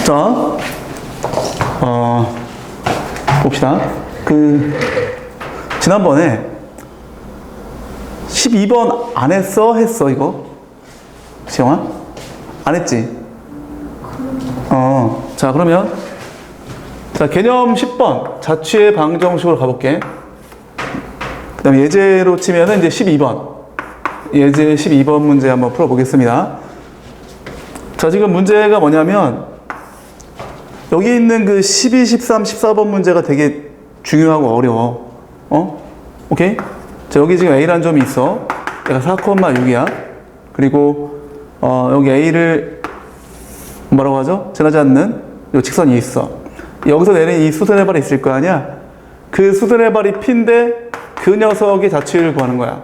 자, 봅시다. 지난번에 12번 안 했어? 했어, 이거? 시영아? 안 했지? 자, 그러면, 자, 개념 10번. 자취의 방정식으로 가볼게. 그 다음에 예제로 치면은 이제 12번. 예제 12번 문제 한번 풀어보겠습니다. 자, 지금 문제가 뭐냐면, 여기 있는 그 12, 13, 14번 문제가 되게 중요하고 어려워. 오케이? 자, 여기 지금 A라는 점이 있어. 얘가 4,6이야. 그리고, 여기 A를 뭐라고 하죠? 지나지 않는 요 직선이 있어. 여기서 내린 이 수선의 발이 있을 거 아니야? 그 수선의 발이 P인데 그 녀석의 자취를 구하는 거야.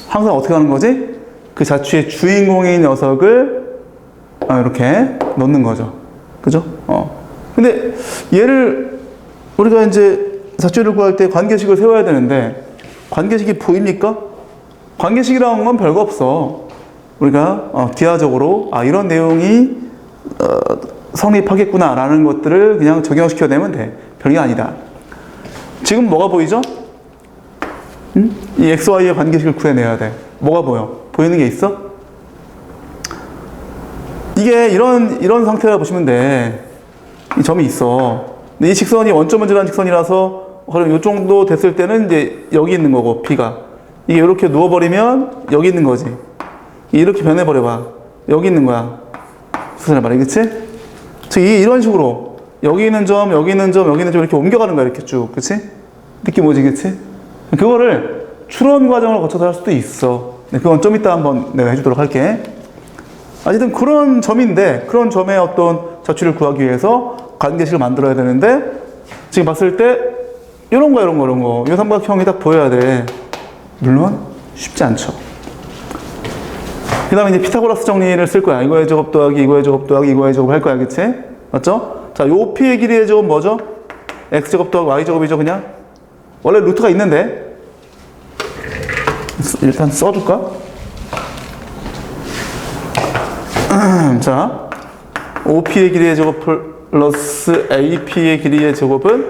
항상 어떻게 하는 거지? 그 자취의 주인공인 녀석을 이렇게 넣는 거죠. 그죠? 근데 얘를 우리가 이제 자취를 구할 때 관계식을 세워야 되는데 관계식이 보입니까? 관계식이라는 건 별거 없어. 우리가 뒤화적으로 이런 내용이 성립하겠구나 라는 것들을 그냥 적용시켜야 되면 돼. 별게 아니다. 지금 뭐가 보이죠? 이 XY의 관계식을 구해내야 돼. 뭐가 보여? 보이는 게 있어? 이게 이런 상태라 보시면 돼. 이 점이 있어. 근데 이 직선이 원점을 지나는 직선이라서 그럼 이 정도 됐을 때는 이제 여기 있는 거고 P가 이게 이렇게 누워버리면 여기 있는 거지. 이렇게 변해버려봐. 여기 있는 거야. 수선의 발이, 그치? 즉, 이런 식으로 여기 있는 점, 여기 있는 점, 여기 있는 점 이렇게 옮겨가는 거야. 이렇게 쭉, 그치? 느낌 오지, 그치? 그거를 추론 과정을 거쳐서 할 수도 있어. 그건 좀 이따 한번 내가 해주도록 할게. 어쨌든 그런 점인데, 그런 점의 어떤 자취를 구하기 위해서 관계식을 만들어야 되는데, 지금 봤을 때, 이런 거. 이 삼각형이 딱 보여야 돼. 물론, 쉽지 않죠. 그 다음에 이제 피타고라스 정리를 쓸 거야. 이거의 제곱 더하기, 이거의 제곱 더하기, 이거의 제곱 할 거야. 그치? 맞죠? 자, 요 P의 길이의 제곱 뭐죠? X제곱 더하기 Y제곱이죠, 그냥? 원래 루트가 있는데, 일단 써줄까? 자, OP의 길이의 제곱 플러스 AP의 길이의 제곱은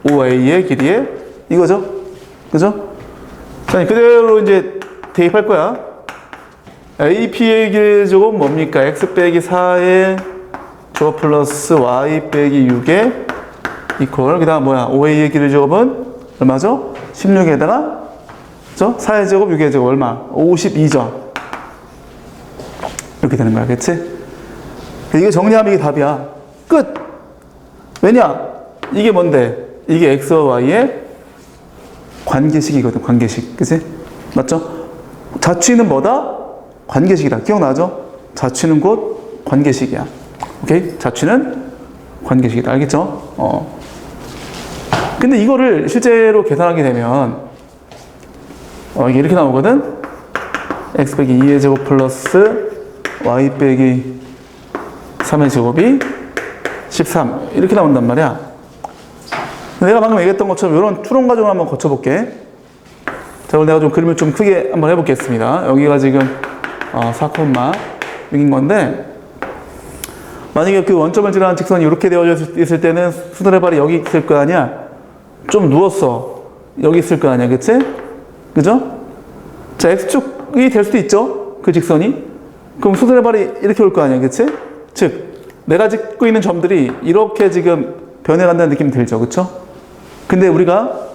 OA의 길이의 이거죠? 그죠? 자, 그대로 이제 대입할 거야. AP의 길이의 제곱은 뭡니까? X 빼기 4의 제곱 플러스 Y 빼기 6의 이퀄. 그 다음 뭐야? OA의 길이의 제곱은 얼마죠? 16에다가 그죠? 4의 제곱, 6의 제곱 얼마? 52죠. 이렇게 되는 거야. 그치? 이거 정리하면 이게 답이야. 끝! 왜냐? 이게 뭔데? 이게 X와 Y의 관계식이거든. 관계식. 그치? 맞죠? 자취는 뭐다? 관계식이다. 기억나죠? 자취는 곧 관계식이야. 오케이? 자취는 관계식이다. 알겠죠? 근데 이거를 실제로 계산하게 되면 이게 이렇게 나오거든? X 빼기 2의 제곱 플러스 Y 빼기 3의 제곱이 13 이렇게 나온단 말이야. 내가 방금 얘기했던 것처럼 이런 추론 과정을 한번 거쳐볼게. 자, 오늘 내가 좀 그림을 좀 크게 한번 해보겠습니다. 여기가 지금 4,6인 건데 만약에 그 원점을 지나는 직선이 이렇게 되어져 있을 때는 수선의 발이 여기 있을 거 아니야? 좀 누웠어. 여기 있을 거 아니야? 그치? 그죠? 자, X축이 될 수도 있죠? 그 직선이. 그럼 수선의 발이 이렇게 올 거 아니야? 그치? 즉, 내가 찍고 있는 점들이 이렇게 지금 변해간다는 느낌이 들죠? 그쵸? 근데 우리가,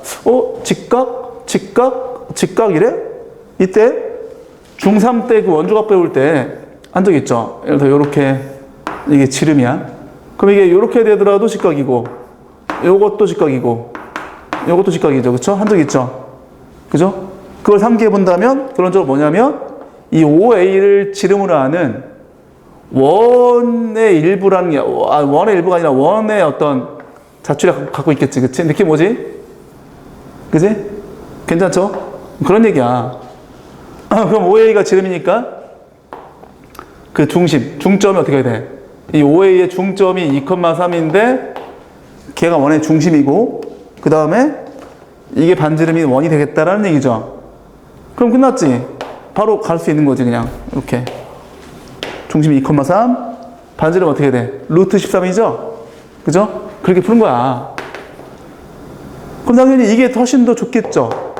직각, 이때 중3 때 그 원주각 배울 때 한 적 있죠? 예를 들어, 요렇게, 이게 지름이야. 그럼 이게 요렇게 되더라도 직각이고, 요것도 직각이고, 요것도 직각이죠. 그쵸? 한 적 있죠? 그죠? 그걸 상기해 본다면, 그런적으로 뭐냐면, 이 OA를 지름으로 하는 원의 일부라는 게, 원의 일부가 아니라 원의 어떤 자취를 갖고 있겠지. 그치? 느낌 뭐지? 그치? 괜찮죠? 그런 얘기야. 그럼 OA가 지름이니까 그 중점이 어떻게 돼? 이 OA의 중점이 2,3인데 걔가 원의 중심이고 그 다음에 이게 반지름이 원이 되겠다라는 얘기죠. 그럼 끝났지? 바로 갈 수 있는 거지 그냥 이렇게 중심이 2,3 반지름 어떻게 돼? 루트 13이죠? 그죠? 그렇게 푸는 거야. 그럼 당연히 이게 훨씬 더 좋겠죠?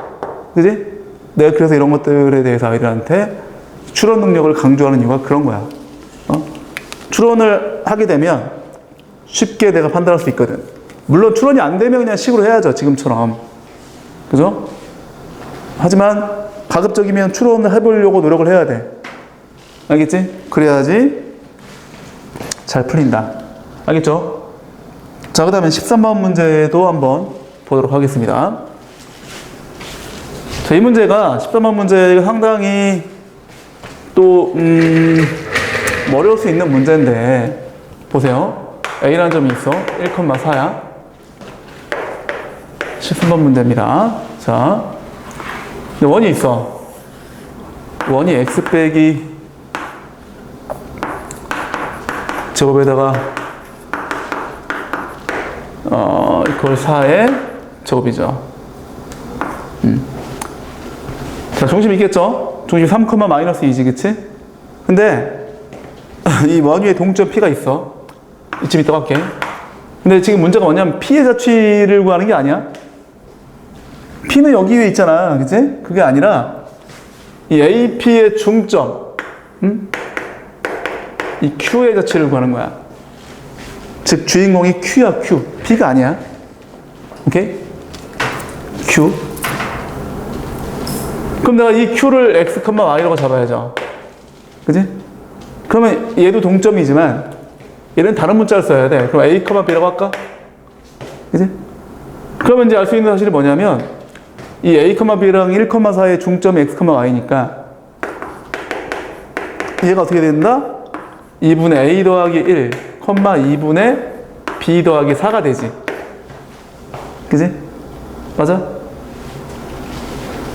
그지? 내가 그래서 이런 것들에 대해서 아이들한테 추론 능력을 강조하는 이유가 그런 거야. 추론을 하게 되면 쉽게 내가 판단할 수 있거든. 물론 추론이 안 되면 그냥 식으로 해야죠. 지금처럼. 그죠? 하지만 가급적이면 추론을 해보려고 노력을 해야 돼. 알겠지? 그래야지 잘 풀린다. 알겠죠? 자, 그 다음에 13번 문제도 한번 보도록 하겠습니다. 자, 이 문제가 13번 문제가 상당히 또 어려울 수 있는 문제인데 보세요. A라는 점이 있어. 1,4야. 13번 문제입니다. 자, 원이 있어. 원이 x 빼기 제곱에다가 이걸 4의 제곱이죠. 자, 중심 있겠죠? 중심 3,-2지, 그치? 근데 이 원 위에 동점 P가 있어. 이쯤 있다고 할게. 근데 지금 문제가 뭐냐면 P의 자취를 구하는 게 아니야. P는 여기 위에 있잖아, 그치? 그게 아니라 이 AP의 중점, 이 Q의 자취를 구하는 거야. 즉 주인공이 Q야, Q. P가 아니야. 오케이? Q. 그럼 내가 이 Q를 x, y라고 잡아야죠. 그지? 그러면 얘도 동점이지만 얘는 다른 문자를 써야 돼. 그럼 a, b라고 할까? 그지? 그러면 이제 알 수 있는 사실이 뭐냐면 이 a, b랑 1,4의 중점이 x, y니까 얘가 어떻게 된다? 2분의 a 더하기 1, 2분의 b 더하기 4가 되지. 그지? 맞아?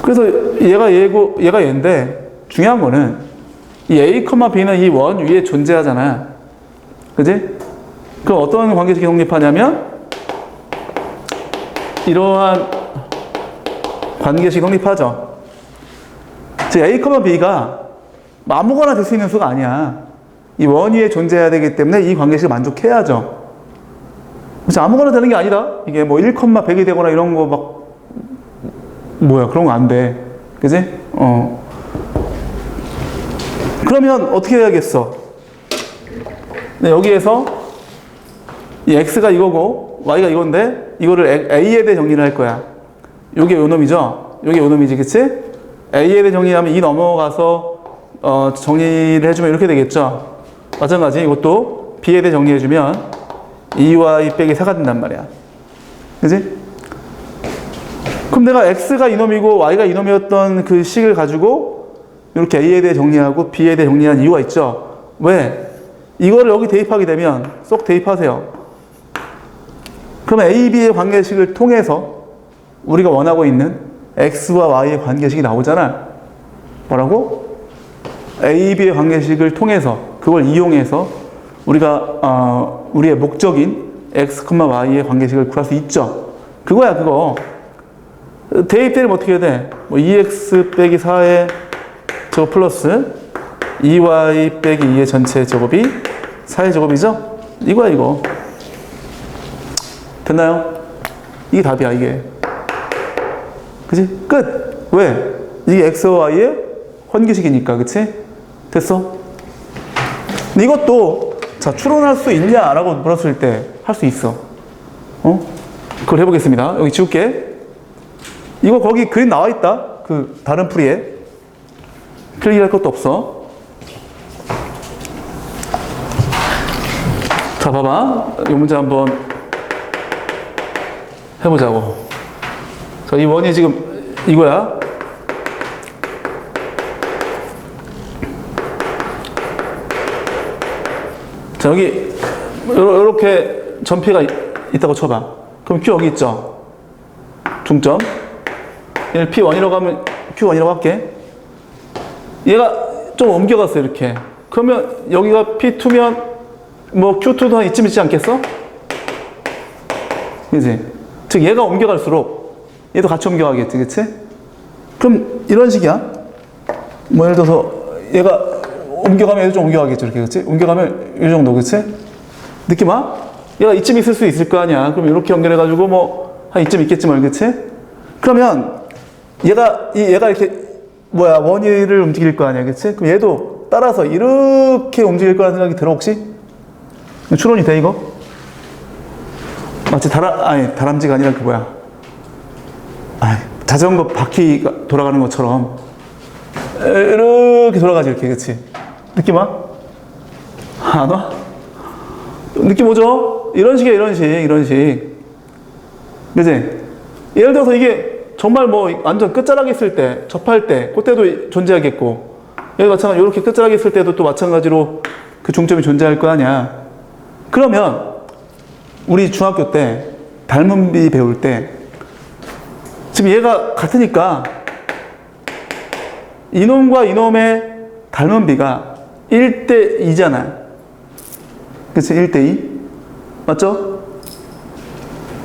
그래서 얘가 얘고 얘가 얘인데 중요한 거는 이 a, b는 이 원 위에 존재하잖아. 그지? 그럼 어떤 관계식이 성립하냐면 이러한 관계식이 성립하죠. 즉 a, b가 아무거나 될 수 있는 수가 아니야. 이 원 위에 존재해야 되기 때문에 이 관계식을 만족해야죠. 그렇지? 아무거나 되는 게 아니라 이게 뭐 1,100이 되거나 이런 거 막 뭐야 그런 거 안 돼. 그지? 그러면 어떻게 해야겠어? 네, 여기에서 이 x가 이거고 y가 이건데 이거를 a에 대해 정리를 할 거야. 요게 요 놈이죠? 요게 요 놈이지, 그치? a에 대해 정리하면 이 넘어가서 정리를 해주면 이렇게 되겠죠? 마찬가지 이것도 b에 대해 정리해주면 2y 빼기 4가 된단 말이야. 그치? 그럼 내가 x가 이놈이고 y가 이놈이었던 그 식을 가지고 이렇게 a에 대해 정리하고 b에 대해 정리한 이유가 있죠. 왜? 이거를 여기 대입하게 되면 쏙 대입하세요. 그러면 a, b의 관계식을 통해서 우리가 원하고 있는 x와 y의 관계식이 나오잖아. 뭐라고? a, b의 관계식을 통해서 그걸 이용해서 우리가 우리의 목적인 x, y의 관계식을 구할 수 있죠. 그거야 그거. 대입되면 어떻게 해야 돼? 뭐 2x 빼기 4의 제곱 플러스 2y 빼기 2의 전체 제곱이 4의 제곱이죠? 이거야 이거. 됐나요? 이게 답이야 이게. 그치? 끝! 왜? 이게 x와 y의 관계식이니까. 그치? 됐어? 근데 이것도 자 추론할 수 있냐라고 물었을 때 할 수 있어. 그걸 해보겠습니다. 여기 지울게. 이거 거기 그림 나와 있다. 그 다른 풀이에 필기할 것도 없어. 자 봐봐. 이 문제 한번 해보자고. 자, 이 원이 지금 이거야. 자 여기 이렇게 점피가 있다고 쳐봐. 그럼 Q 여기 있죠. 중점. 얘를 P1이라고 하면 Q1이라고 할게. 얘가 좀 옮겨갔어 이렇게. 그러면 여기가 P2면 뭐 Q2도 한 이쯤 있지 않겠어? 그지? 즉 얘가 옮겨갈수록 얘도 같이 옮겨가겠지, 그치? 그럼 이런 식이야. 뭐 예를 들어서 얘가 옮겨가면 얘도 좀 옮겨가겠죠. 이렇게, 그치? 옮겨가면 이 정도, 그치? 느낌 와? 얘가 이쯤 있을 수 있을 거 아니야. 그럼 이렇게 연결해가지고 뭐, 한 이쯤 있겠지만, 그치? 그러면 얘가 이렇게, 원위를 움직일 거 아니야. 그치? 그럼 얘도 따라서 이렇게 움직일 거라는 생각이 들어, 혹시? 추론이 돼, 이거? 마치 다람쥐가 아니라 자전거 바퀴가 돌아가는 것처럼 이렇게 돌아가지, 이렇게, 그치? 느낌 와? 안 와? 느낌 오죠? 이런 식이야, 이런 식. 그치? 예를 들어서 이게 정말 뭐 완전 끝자락에 있을 때, 접할 때, 그때도 존재하겠고, 여기 마찬가지로 이렇게 끝자락에 있을 때도 또 마찬가지로 그 중점이 존재할 거 아니야. 그러면 우리 중학교 때 닮은비 배울 때 지금 얘가 같으니까 이놈과 이놈의 닮은비가 1대2잖아. 그치? 1대2. 맞죠?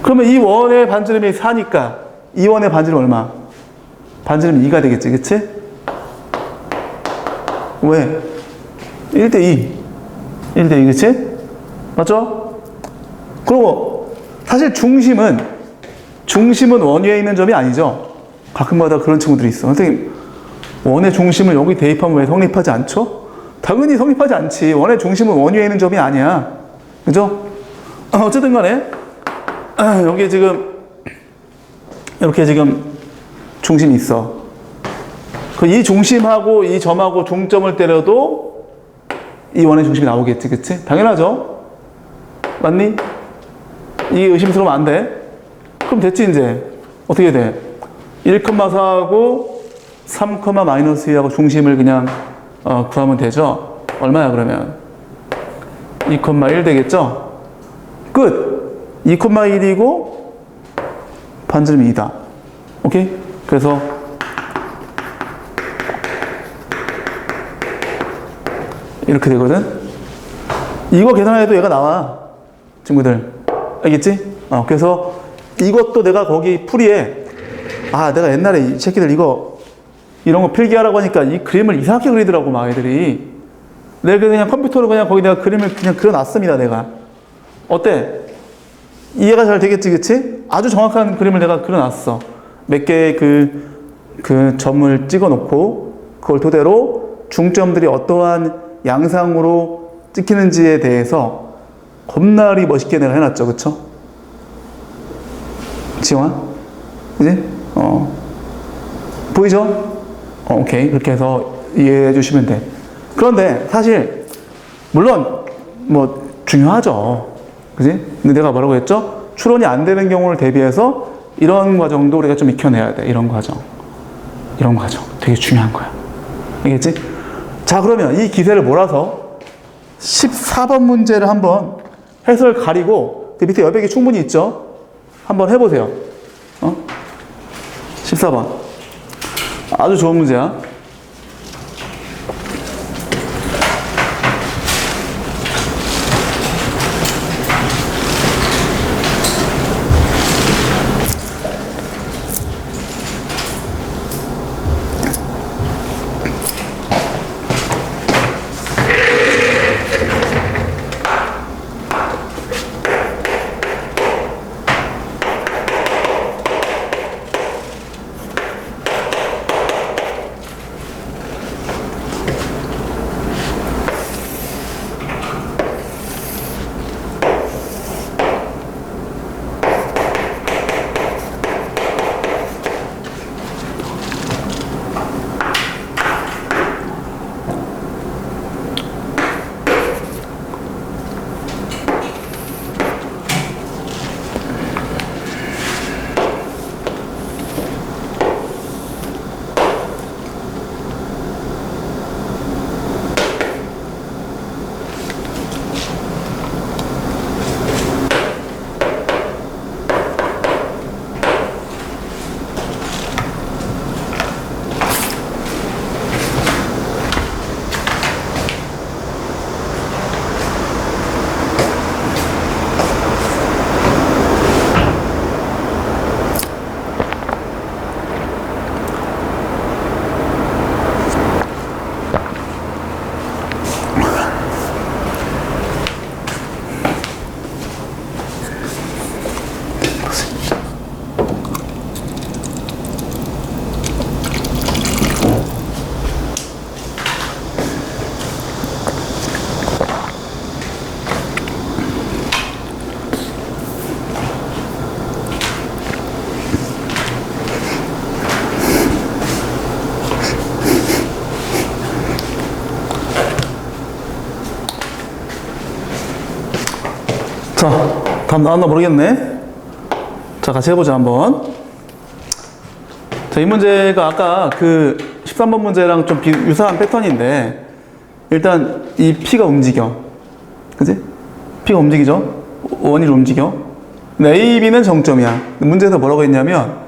그러면 이 원의 반지름이 4니까 이 원의 반지름 얼마? 반지름 2가 되겠지. 그치? 왜? 1대2. 1대2. 그치? 맞죠? 그리고 사실 중심은 원위에 있는 점이 아니죠. 가끔마다 그런 친구들이 있어. 선생님, 원의 중심을 여기 대입하면 왜 성립하지 않죠? 당연히 성립하지 않지. 원의 중심은 원위에 있는 점이 아니야. 그죠? 어쨌든 간에 여기 지금 이렇게 지금 중심이 있어. 이 중심하고 이 점하고 중점을 때려도 이 원의 중심이 나오겠지. 그치? 당연하죠? 맞니? 이게 의심스러우면 안 돼. 그럼 됐지, 이제. 어떻게 돼? 1,4하고 3,-2하고 중심을 그냥 구하면 되죠? 얼마야, 그러면? 2,1 되겠죠? 끝! 2,1이고 반지름이 2다. 오케이? 그래서 이렇게 되거든? 이거 계산해도 얘가 나와. 친구들. 알겠지? 그래서 이것도 내가 거기 풀이에 내가 옛날에 이 새끼들 이런 거 필기하라고 하니까 이 그림을 이상하게 그리더라고, 막 애들이. 내가 그냥 컴퓨터로 그냥 거기 내가 그림을 그냥 그려놨습니다, 내가. 어때? 이해가 잘 되겠지, 그치? 아주 정확한 그림을 내가 그려놨어. 몇 개의 그 점을 찍어 놓고, 그걸 토대로 중점들이 어떠한 양상으로 찍히는지에 대해서 겁나리 멋있게 내가 해놨죠, 그쵸? 지영아? 그지? 보이죠? 오케이. 그렇게 해서 이해해 주시면 돼. 그런데 사실 물론 뭐 중요하죠. 그지? 근데 내가 뭐라고 했죠? 추론이 안 되는 경우를 대비해서 이런 과정도 우리가 좀 익혀내야 돼. 이런 과정 되게 중요한 거야. 알겠지? 자, 그러면 이 기세를 몰아서 14번 문제를 한번 해설 가리고 그 밑에 여백이 충분히 있죠? 한번 해보세요. 14번. 아주 좋은 문제야. 자, 답 나왔나 모르겠네. 자, 같이 해보자, 한번. 자, 이 문제가 아까 그 13번 문제랑 좀 유사한 패턴인데, 일단 이 P가 움직여. 그지? P가 움직이죠? 원이 움직여. 근데 AB는 정점이야. 문제에서 뭐라고 했냐면,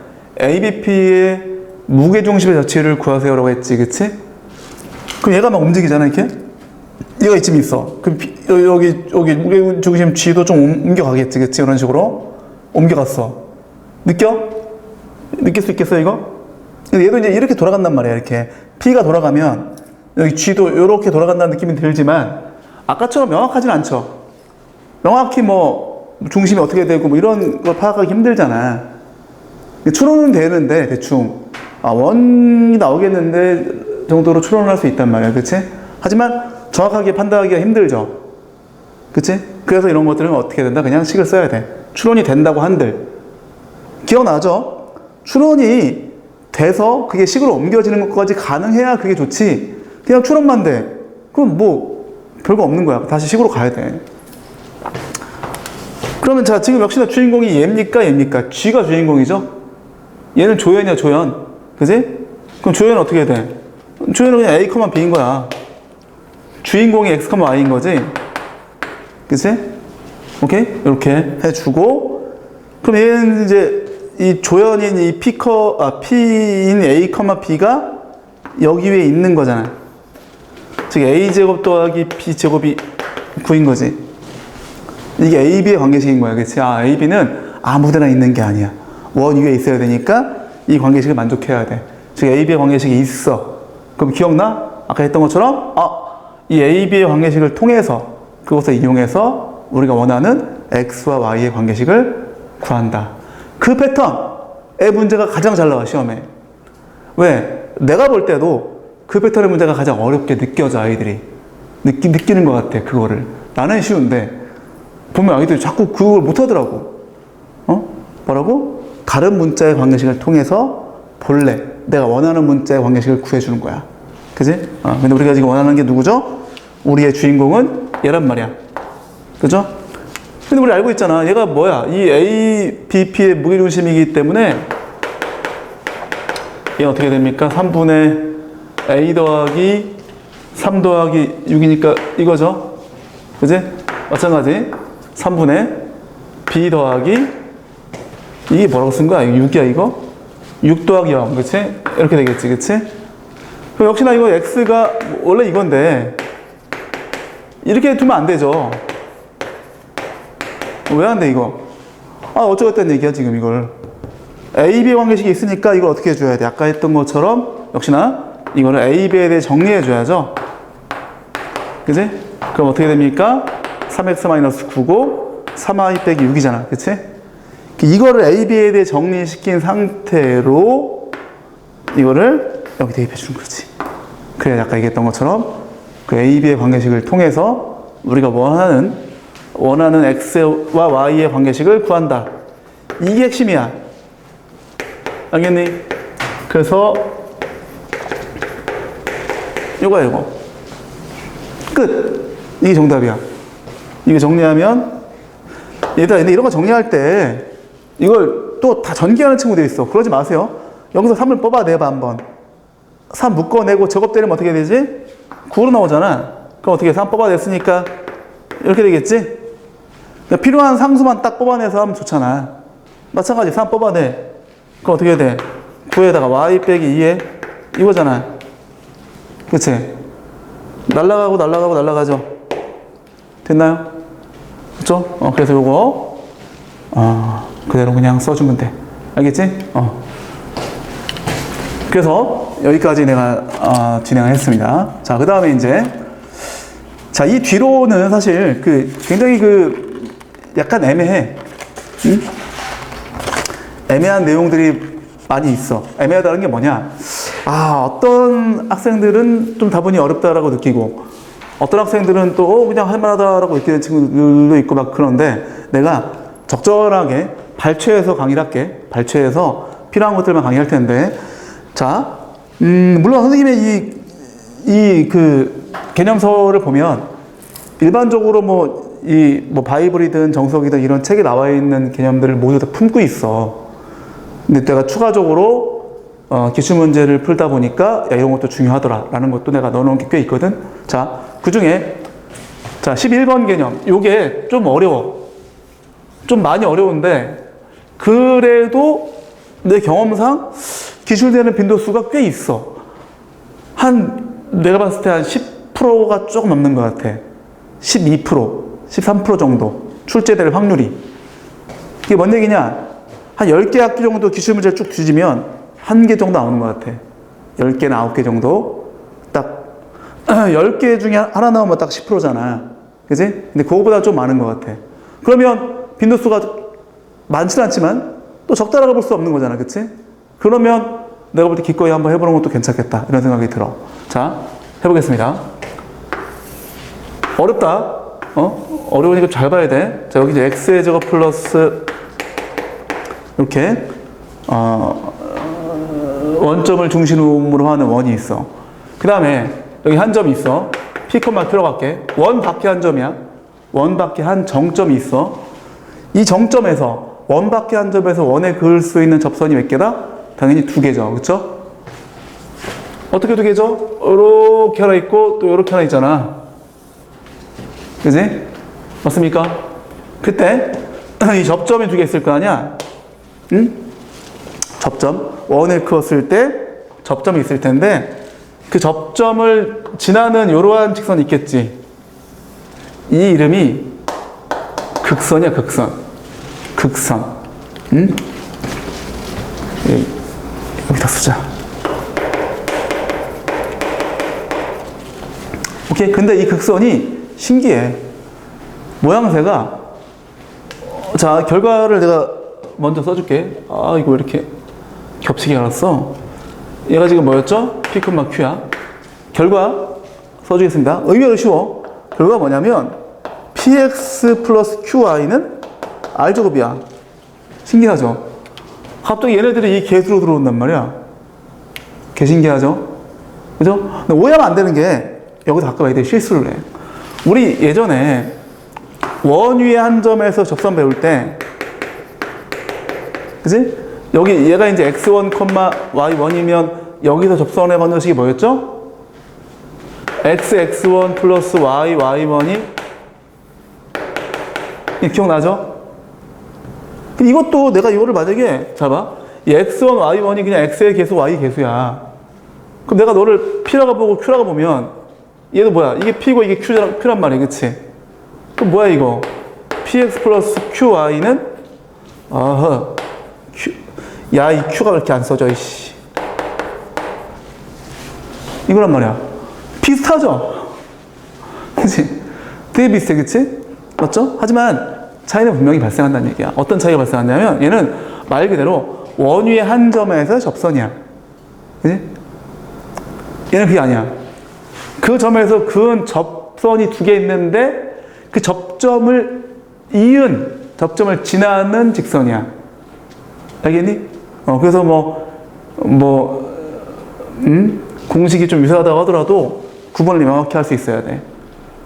ABP의 무게중심의 자치를 구하세요라고 했지, 그치? 그럼 얘가 막 움직이잖아, 이렇게? 얘가 이쯤 있어. 그럼 여기 무게중심 G도 좀 옮겨가겠지, 그치? 이런 식으로. 옮겨갔어. 느낄 수 있겠어, 이거? 근데 얘도 이제 이렇게 돌아간단 말이야, 이렇게. P가 돌아가면, 여기 G도 이렇게 돌아간다는 느낌이 들지만, 아까처럼 명확하진 않죠. 명확히 뭐, 중심이 어떻게 되고, 뭐 이런 걸 파악하기 힘들잖아. 추론은 되는데, 대충. 원이 나오겠는데, 정도로 추론을 할 수 있단 말이야, 그치? 하지만, 정확하게 판단하기가 힘들죠. 그치? 그래서 이런 것들은 어떻게 된다? 그냥 식을 써야 돼. 추론이 된다고 한들. 기억나죠? 추론이 돼서 그게 식으로 옮겨지는 것까지 가능해야 그게 좋지. 그냥 추론만 돼. 그럼 뭐 별거 없는 거야. 다시 식으로 가야 돼. 그러면 자, 지금 역시나 주인공이 얘입니까? G가 주인공이죠? 얘는 조연이야, 조연. 그지? 그럼 조연은 어떻게 돼? 조연은 그냥 A, B인 거야. 주인공이 X, Y인 거지? 그치? 오케이? 이렇게 해주고, 그럼 얘는 이제 이 조연인 이 P인 A, B가 여기 위에 있는 거잖아. 즉, A제곱 더하기 B제곱이 9인 거지. 이게 AB의 관계식인 거야. 그치? AB는 아무 데나 있는 게 아니야. 원 위에 있어야 되니까 이 관계식을 만족해야 돼. 즉, AB의 관계식이 있어. 그럼 기억나? 아까 했던 것처럼, 이 AB의 관계식을 통해서, 그것을 이용해서 우리가 원하는 X와 Y의 관계식을 구한다. 그 패턴의 문제가 가장 잘 나와, 시험에. 왜? 내가 볼 때도 그 패턴의 문제가 가장 어렵게 느껴져, 아이들이. 느끼는 것 같아, 그거를. 나는 쉬운데, 보면 아이들이 자꾸 그걸 못하더라고. 뭐라고? 다른 문자의 관계식을 통해서 본래 내가 원하는 문자의 관계식을 구해주는 거야. 그지? 근데 우리가 지금 원하는 게 누구죠? 우리의 주인공은 얘란 말이야. 그죠? 근데 우리 알고 있잖아. 얘가 뭐야? 이 ABP의 무게중심이기 때문에 얘 어떻게 됩니까? 3분의 A 더하기 3 더하기 6이니까 이거죠? 그지? 마찬가지 3분의 B 더하기 이게 뭐라고 쓴 거야? 6이야 이거? 6 더하기 0 그치? 이렇게 되겠지 그치? 그럼 역시나 이거 X가 원래 이건데 이렇게 두면 안 되죠. 왜 안 돼 이거? 어쩌겠다는 얘기야 지금 이걸. AB의 관계식이 있으니까 이걸 어떻게 해줘야 돼? 아까 했던 것처럼 역시나 이거는 AB에 대해 정리해줘야죠. 그치? 그럼 어떻게 됩니까? 3x-9고 3y 빼기 6이잖아. 그치? 이거를 AB에 대해 정리시킨 상태로 이거를 여기 대입해 주는 거지. 그래 아까 얘기했던 것처럼 그 AB의 관계식을 통해서 우리가 원하는 X와 Y의 관계식을 구한다. 이게 핵심이야. 알겠니? 그래서 요거야 요거. 끝. 이게 정답이야. 이게 정리하면 얘들아 근데 이런 거 정리할 때 이걸 또 다 전개하는 친구들이 있어. 그러지 마세요. 여기서 3을 뽑아내봐 한번. 3 묶어내고 제곱 때리면 어떻게 되지? 9로 나오잖아. 그럼 어떻게 3 뽑아냈으니까 이렇게 되겠지? 그러니까 필요한 상수만 딱 뽑아내서 하면 좋잖아. 마찬가지 3 뽑아내. 그럼 어떻게 돼? 9에다가 y 빼기 2에 이거잖아. 그치? 날라가죠. 됐나요? 그쵸? 그래서 요거 그대로 그냥 써주면 돼. 알겠지? 그래서 여기까지 내가 진행을 했습니다. 자, 그 다음에 이제 자, 이 뒤로는 사실 굉장히 약간 애매해. 응? 애매한 내용들이 많이 있어. 애매하다는 게 뭐냐? 어떤 학생들은 좀 다분히 어렵다라고 느끼고, 어떤 학생들은 또 그냥 할만하다라고 느끼는 친구들도 있고 막 그런데 내가 적절하게 발췌해서 강의를 할게. 발췌해서 필요한 것들만 강의할 텐데. 자, 물론 선생님의 이 개념서를 보면 일반적으로 뭐 바이블이든 정석이든 이런 책에 나와 있는 개념들을 모두 다 품고 있어. 근데 내가 추가적으로 기출 문제를 풀다 보니까 야, 이런 것도 중요하더라 라는 것도 내가 넣어놓은 게 꽤 있거든. 자, 그 중에 자 11번 개념 요게 좀 어려워. 좀 많이 어려운데 그래도 내 경험상 기출되는 빈도수가 꽤 있어. 내가 봤을 때 한 10%가 조금 넘는 것 같아. 12%, 13% 정도 출제될 확률이. 이게 뭔 얘기냐? 한 10개 학기 정도 기출문제를 쭉 뒤지면 1개 정도 나오는 것 같아. 10개나 9개 정도. 딱 10개 중에 하나 나오면 딱 10%잖아. 그지? 근데 그거보다 좀 많은 것 같아. 그러면 빈도수가 많지는 않지만 또 적다라고 볼 수 없는 거잖아. 그치? 그러면 내가 볼 때 기꺼이 한번 해보는 것도 괜찮겠다. 이런 생각이 들어. 자, 해보겠습니다. 어렵다. 어려우니까 잘 봐야 돼. 자, 여기 이제 x의 제곱 플러스 이렇게 원점을 중심으로 하는 원이 있어. 그 다음에 여기 한 점이 있어. p, q로 갈게. 원 밖에 한 점이야. 원 밖에 한 정점이 있어. 이 정점에서 원 밖에 한 점에서 원에 그을 수 있는 접선이 몇 개다? 당연히 2개죠. 그쵸? 어떻게 2개죠? 이렇게 하나 있고 또 이렇게 하나 있잖아. 그지? 맞습니까? 그때 이 접점이 2개 있을 거 아니야? 응? 접점. 원에 그었을 때 접점이 있을 텐데 그 접점을 지나는 이러한 직선이 있겠지. 이 이름이 극선이야, 극선. 극선. 응? 여기다 쓰자. 오케이. 근데 이 극선이 신기해. 모양새가 자, 결과를 내가 먼저 써줄게. 아, 이거 왜 이렇게 겹치게 알았어? 얘가 지금 뭐였죠? P, Q야. 결과 써주겠습니다. 의외로 쉬워. 결과가 뭐냐면 PX 플러스 QI는 R제곱이야. 신기하죠? 갑자기 얘네들이 이 개수로 들어온단 말이야. 개 신기하죠? 그죠? 근데 오해하면 안 되는 게 여기서 가끔 애들이 실수를 해. 우리 예전에 원 위의 한 점에서 접선 배울 때 그지? 여기 얘가 이제 x1, y1이면 여기서 접선의 방정식이 뭐였죠? x1 플러스 y1이 기억나죠? 이것도 내가 이거를 만약에 잘 봐. 이 x1, y1이 그냥 x의 개수, y 개수야. 그럼 내가 너를 p라고 보고 q라고 보면 얘도 뭐야? 이게 p고 이게 q란 말이야. 그치? 그럼 뭐야 이거? px 플러스 qy는 야, 이 q가 왜 이렇게 안 써져, 이씨. 이거란 말이야. 비슷하죠? 그치? 되게 비슷해, 그치? 맞죠? 하지만 차이는 분명히 발생한다는 얘기야. 어떤 차이가 발생하냐면 얘는 말 그대로 원 위의 한 점에서 접선이야. 그치? 얘는 그게 아니야. 그 점에서 그은 접선이 2개 있는데 그 접점을 접점을 지나는 직선이야. 알겠니? 그래서 공식이 좀 유사하다고 하더라도 구분을 명확히 할 수 있어야 돼.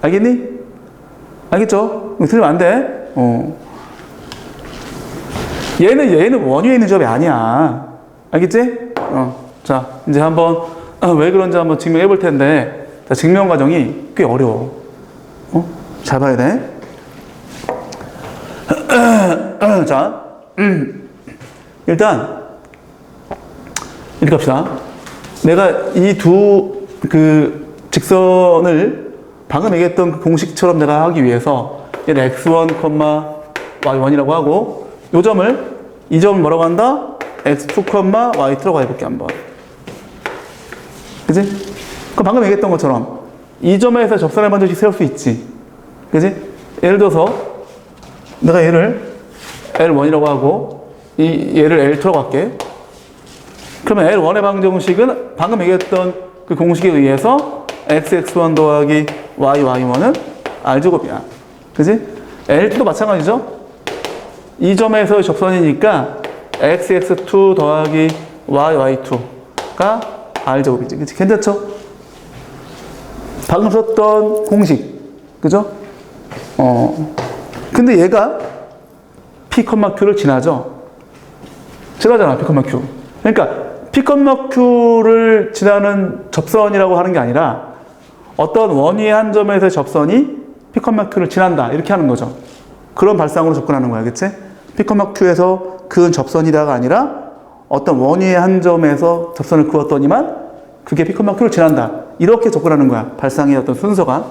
알겠니? 알겠죠? 틀리면 안 돼. 얘는 원 위에 있는 점이 아니야. 알겠지? 자, 이제 한번 왜 그런지 한번 증명해 볼 텐데, 자, 증명 과정이 꽤 어려워. 잘 봐야 돼. 자, 일단 이렇게 합시다. 내가 이 직선을 방금 얘기했던 그 공식처럼 내가 하기 위해서 얘를 x1, y1이라고 하고 이 점을 뭐라고 한다? x2, y2라고 해볼게 한번. 그지? 그럼 방금 얘기했던 것처럼 이 점에서 접선의 방정식 세울 수 있지. 그지? 예를 들어서 내가 얘를 L1이라고 하고 얘를 L2라고 할게. 그러면 L1의 방정식은 방금 얘기했던 그 공식에 의해서 xx1 더하기 y1은 r제곱이야. 그지? L2도 마찬가지죠? 이 점에서 접선이니까 xx2 더하기 y2가 r제곱이지. 그치? 괜찮죠? 방금 썼던 공식. 그죠? 근데 얘가 P, Q를 지나죠. 지나잖아, P, Q. 그러니까 P, Q를 지나는 접선이라고 하는 게 아니라 어떤 원위의 한 점에서의 접선이 P, Q를 지난다. 이렇게 하는 거죠. 그런 발상으로 접근하는 거야. 그치? P, Q에서 그은 접선이다가 아니라 어떤 원위의 한 점에서 접선을 그었더니만 그게 P, Q를 지난다. 이렇게 접근하는 거야. 발상의 어떤 순서가.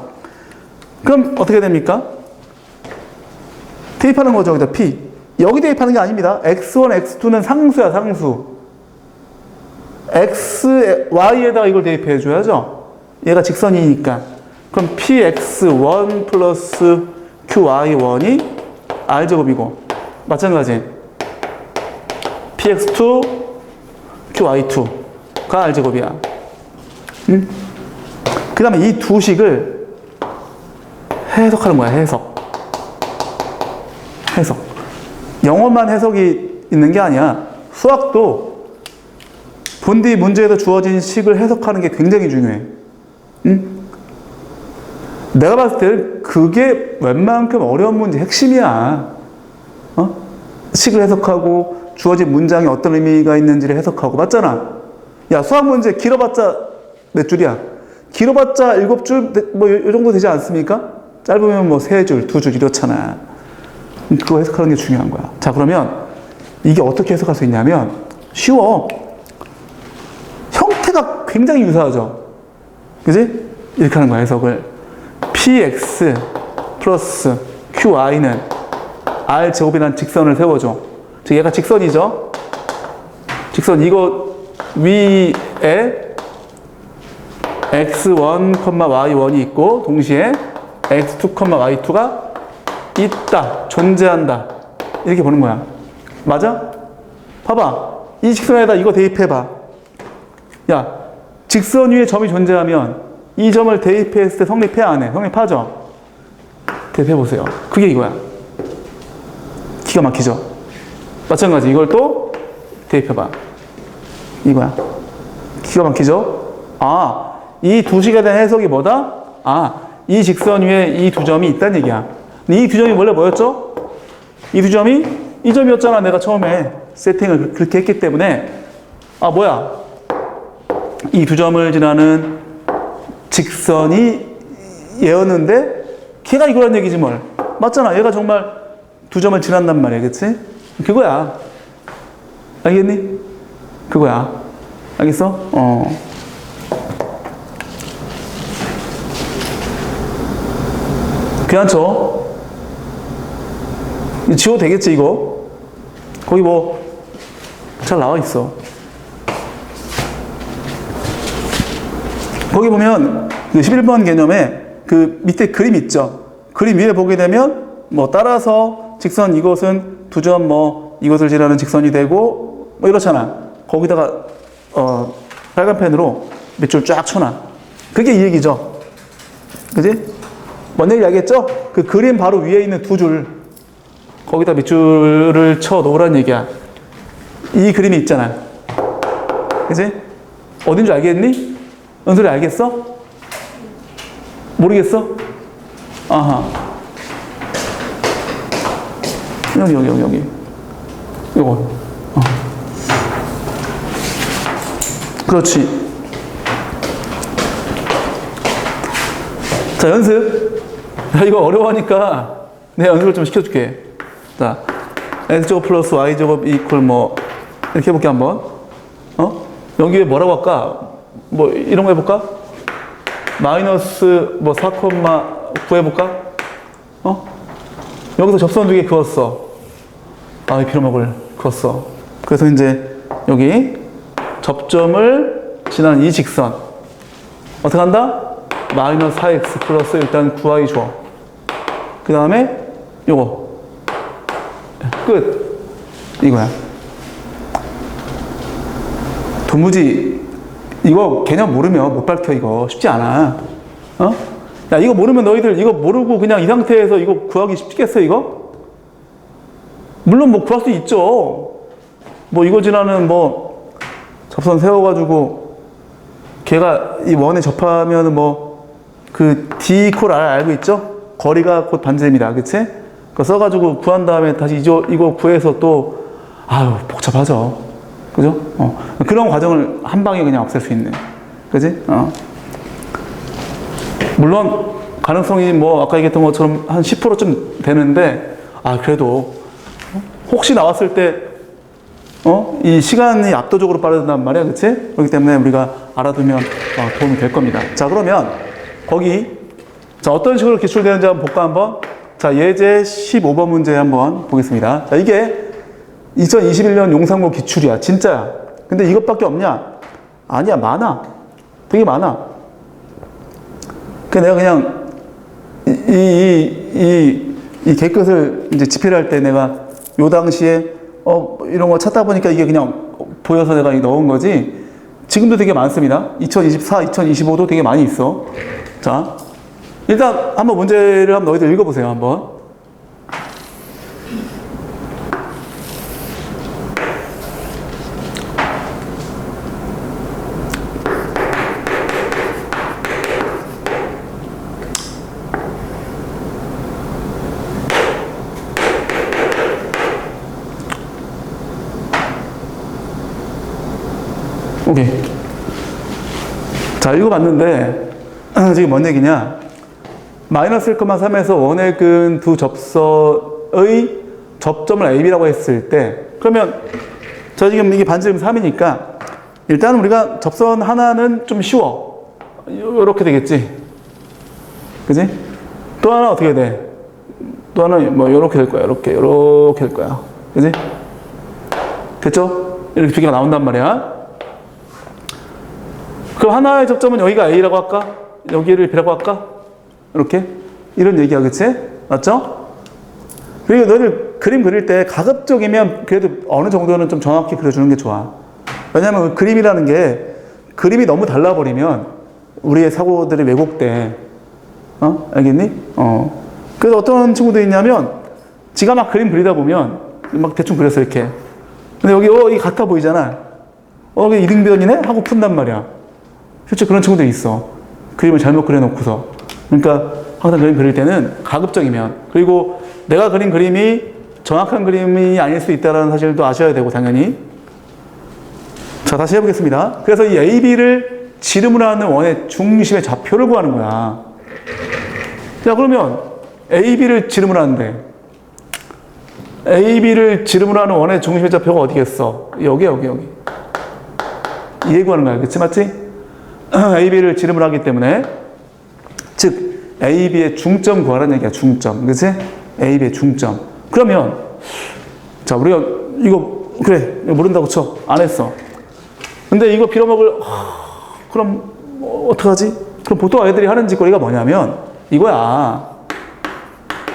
그럼 어떻게 됩니까? 대입하는 거죠. 여기다 P. 여기 대입하는 게 아닙니다. X1, X2는 상수야, 상수. X, Y에다가 이걸 대입해 줘야죠. 얘가 직선이니까. 그럼 PX1 플러스 QY1이 R제곱이고, 마찬가지. PX2, QY2가 R제곱이야. 그 다음에 이 두 식을 해석하는 거야, 해석. 영어만 해석이 있는 게 아니야. 수학도 본디 문제에서 주어진 식을 해석하는 게 굉장히 중요해. 내가 봤을 때는 그게 웬만큼 어려운 문제 핵심이야. 식을 해석하고 주어진 문장에 어떤 의미가 있는지를 해석하고. 맞잖아. 야, 수학 문제 길어봤자 몇 줄이야? 길어봤자 7줄, 뭐, 이 정도 되지 않습니까? 짧으면 뭐 3줄, 2줄 이렇잖아. 그거 해석하는 게 중요한 거야. 자, 그러면 이게 어떻게 해석할 수 있냐면, 쉬워. 형태가 굉장히 유사하죠? 그지? 이렇게 하는 거야, 해석을. px 플러스 qy는 r제곱이라는 직선을 세워줘. 즉, 얘가 직선이죠? 직선, 이거 위에 x1, y1이 있고, 동시에 x2, y2가 있다, 존재한다. 이렇게 보는 거야. 맞아? 봐봐. 이 직선에다 이거 대입해봐. 야, 직선 위에 점이 존재하면 이 점을 대입했을 때 성립해, 안 해? 성립하죠? 대입해보세요. 그게 이거야. 기가 막히죠? 마찬가지. 이걸 또 대입해봐. 이거야. 기가 막히죠? 아, 이 두 식에 대한 해석이 뭐다? 아, 이 직선 위에 이 두 점이 있다는 얘기야. 이 두 점이 원래 뭐였죠? 이 두 점이 이 점이었잖아. 내가 처음에 세팅을 그렇게 했기 때문에. 아, 뭐야? 이 두 점을 지나는 직선이 얘였는데 걔가 이거란 얘기지 뭘. 맞잖아. 얘가 정말 두 점을 지난단 말이야. 그치? 그거야. 알겠니? 그거야. 알겠어? 괜찮죠? 지워도 되겠지, 이거? 거기 뭐, 잘 나와 있어. 거기 보면, 그 11번 개념에 그 밑에 그림 있죠? 그림 위에 보게 되면, 뭐, 따라서 직선 이것은 두 점 뭐, 이것을 지나는 직선이 되고, 뭐, 이렇잖아. 거기다가, 빨간 펜으로 몇 줄 쫙 쳐놔. 그게 이 얘기죠. 그지? 뭔 얘기 알겠죠? 그 그림 바로 위에 있는 두 줄, 거기다 밑줄을 쳐 놓으란 얘기야. 이 그림이 있잖아. 그치? 어딘 줄 알겠니? 은솔이 알겠어? 모르겠어? 아하. 여기. 요거. 그렇지. 자, 연습. 야, 이거 어려워하니까 내가 연습을 좀 시켜줄게. 자, x제곱 플러스 y제곱 이퀄 뭐 이렇게 해볼게 한번. 여기에 뭐라고 할까? 뭐 이런 거 해볼까? 마이너스 뭐 4,9 해볼까? 여기서 접선 두 개 그었어. 아, 이 피로목을 그었어. 그래서 이제 여기 접점을 지난 이 직선 어떻게 한다? 마이너스 4x 플러스 일단 9y 줘. 그 다음에 요거 끝. 이거야. 도무지 이거 개념 모르면 못 밝혀. 이거 쉽지 않아. 야, 이거 모르면 너희들 이거 모르고 그냥 이 상태에서 이거 구하기 쉽겠어? 이거? 물론 뭐 구할 수 있죠. 뭐 이거 지나는 뭐 접선 세워가지고 걔가 이 원에 접하면 뭐 그 D 이퀄 R 알고 있죠? 거리가 곧 반지름이다. 그치? 그거 써가지고 구한 다음에 다시 이거 구해서 또, 아유, 복잡하죠. 그죠? 그런 과정을 한 방에 그냥 없앨 수 있는. 그지? 물론, 가능성이 뭐, 아까 얘기했던 것처럼 한 10%쯤 되는데, 그래도, 혹시 나왔을 때, 이 시간이 압도적으로 빠르단 말이야. 그치? 그렇기 때문에 우리가 알아두면 도움이 될 겁니다. 자, 그러면, 자, 어떤 식으로 기출되는지 한번 볼까, 한번? 자, 예제 15번 문제 한번 보겠습니다. 자, 이게 2021년 용산고 기출이야. 진짜야. 근데 이것밖에 없냐? 아니야, 많아. 되게 많아. 내가 그냥, 이 개끝을 이제 집필 할 때 내가 요 당시에, 이런 거 찾다 보니까 이게 그냥 보여서 내가 넣은 거지. 지금도 되게 많습니다. 2024, 2025도 되게 많이 있어. 자, 일단 한번 문제를 한번 너희들 읽어보세요. 한번. 오케이. 자, 읽어봤는데 지금 뭔 얘기냐? 마이너스 1,3에서 원액은 두 접선의 접점을 AB라고 했을 때, 그러면 저 지금 이게 반지름 3이니까 일단 우리가 접선 하나는 좀 쉬워. 요렇게 되겠지. 그지? 또 하나 어떻게 돼? 또 하나 뭐 요렇게 될 거야. 요렇게 될 거야. 그지? 됐죠? 이렇게 두 개가 나온단 말이야. 그럼 하나의 접점은 여기가 A라고 할까? 여기를 B라고 할까? 이렇게? 이런 얘기야, 그치? 맞죠? 그리고 너희들 그림 그릴 때 가급적이면 그래도 어느 정도는 좀 정확히 그려주는 게 좋아. 왜냐면 그 그림이라는 게 그림이 너무 달라버리면 우리의 사고들이 왜곡돼. 알겠니? 그래서 어떤 친구도 있냐면 지가 막 그림 그리다 보면 막 대충 그렸어, 이렇게. 근데 여기, 이게 같아 보이잖아. 이게 이등변이네? 하고 푼단 말이야. 실제 그런 친구들이 있어. 그림을 잘못 그려놓고서. 그러니까 항상 그림 그릴 때는 가급적이면, 그리고 내가 그린 그림이 정확한 그림이 아닐 수 있다는 사실도 아셔야 되고, 당연히. 자, 다시 해보겠습니다. 그래서 이 AB를 지름으로 하는 원의 중심의 좌표를 구하는 거야. 자, 그러면 AB를 지름으로 하는데 AB를 지름으로 하는 원의 중심의 좌표가 어디겠어? 여기. 이해 구하는 거야. 그치? 맞지? AB를 지름으로 하기 때문에, 즉 AB의 중점 구하라는 얘기야. 중점. 그치? AB의 중점. 그러면 자, 우리가 이거 그래 모른다고 쳐. 안 했어. 근데 이거 빌어먹을 그럼 어떡하지? 그럼 보통 애들이 하는 짓거리가 뭐냐면 이거야.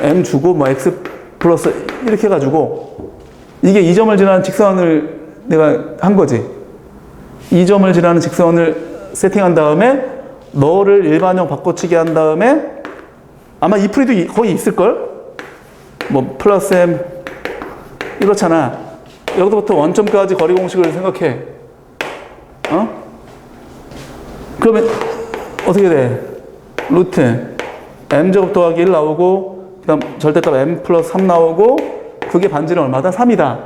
M 주고 뭐 X 플러스 이렇게 해가지고 이게 2점을 지나는 직선을 내가 한 거지. 2점을 지나는 직선을 세팅한 다음에 너를 일반형 바꿔치기 한 다음에 아마 이 풀이도 거의 있을걸? 뭐 플러스 M 이렇잖아. 여기서부터 원점까지 거리 공식을 생각해. 그러면 어떻게 돼? 루트 M제곱 더하기 1 나오고 그 다음 절대값 M 플러스 3 나오고 그게 반지름 얼마다? 3이다.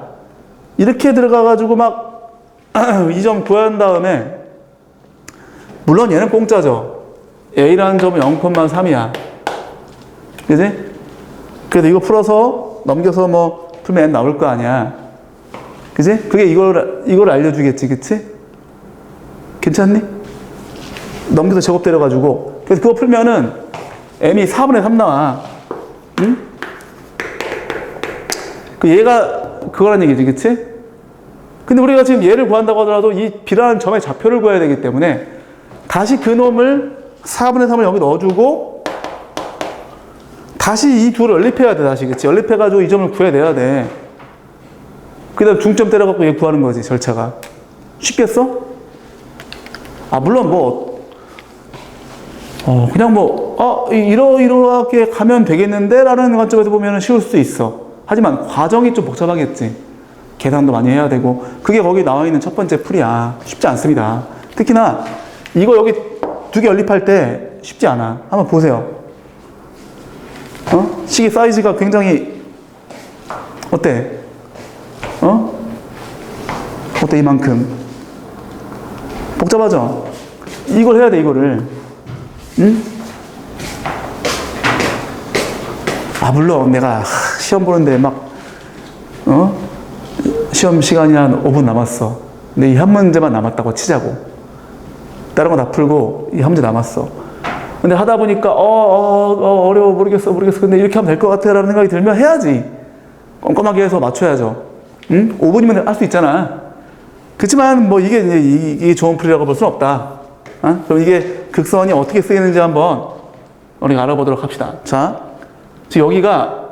이렇게 들어가가지고 막 2점 구한 다음에 물론 얘는 공짜죠. A라는 점은 0,3이야. 그지? 그래도 이거 풀어서 넘겨서 뭐 풀면 N 나올 거 아니야. 그지? 그게 이걸 알려주겠지. 그치? 괜찮니? 넘겨서 제곱 때려가지고. 그래서 그거 풀면은 M이 4분의 3 나와. 응? 그 얘가 그거란 얘기지. 그치? 근데 우리가 지금 얘를 구한다고 하더라도 이 B라는 점의 좌표를 구해야 되기 때문에 다시 그 놈을 4분의 3을 여기 넣어주고 다시 이 둘을 연립해야 돼. 다시. 그치? 연립해가지고 이 점을 구해내야 돼. 그 다음 중점 때려갖고 얘 구하는 거지. 절차가. 쉽겠어? 물론 뭐 그냥 뭐 이러이러하게 가면 되겠는데 라는 관점에서 보면 쉬울 수도 있어. 하지만 과정이 좀 복잡하겠지. 계산도 많이 해야 되고 그게 거기 나와 있는 첫 번째 풀이야. 쉽지 않습니다. 특히나 이거 여기 두 개 연립할 때 쉽지 않아. 한번 보세요. 식의 사이즈가 굉장히 어때? 어때 이만큼? 복잡하죠? 이걸 해야 돼 이거를. 응? 물론 내가 시험 보는데 막 시험 시간이 한 5분 남았어. 근데 이 한 문제만 남았다고 치자고. 다른 거 다 풀고 이 한 문제 남았어. 근데 하다 보니까 어려워 모르겠어. 근데 이렇게 하면 될 것 같아 라는 생각이 들면 해야지. 꼼꼼하게 해서 맞춰야죠. 응? 5분이면 할 수 있잖아. 그렇지만 뭐 이게 좋은 풀이라고 볼 수는 없다. 그럼 이게 극선이 어떻게 쓰이는지 한번 우리가 알아보도록 합시다. 자, 지금 여기가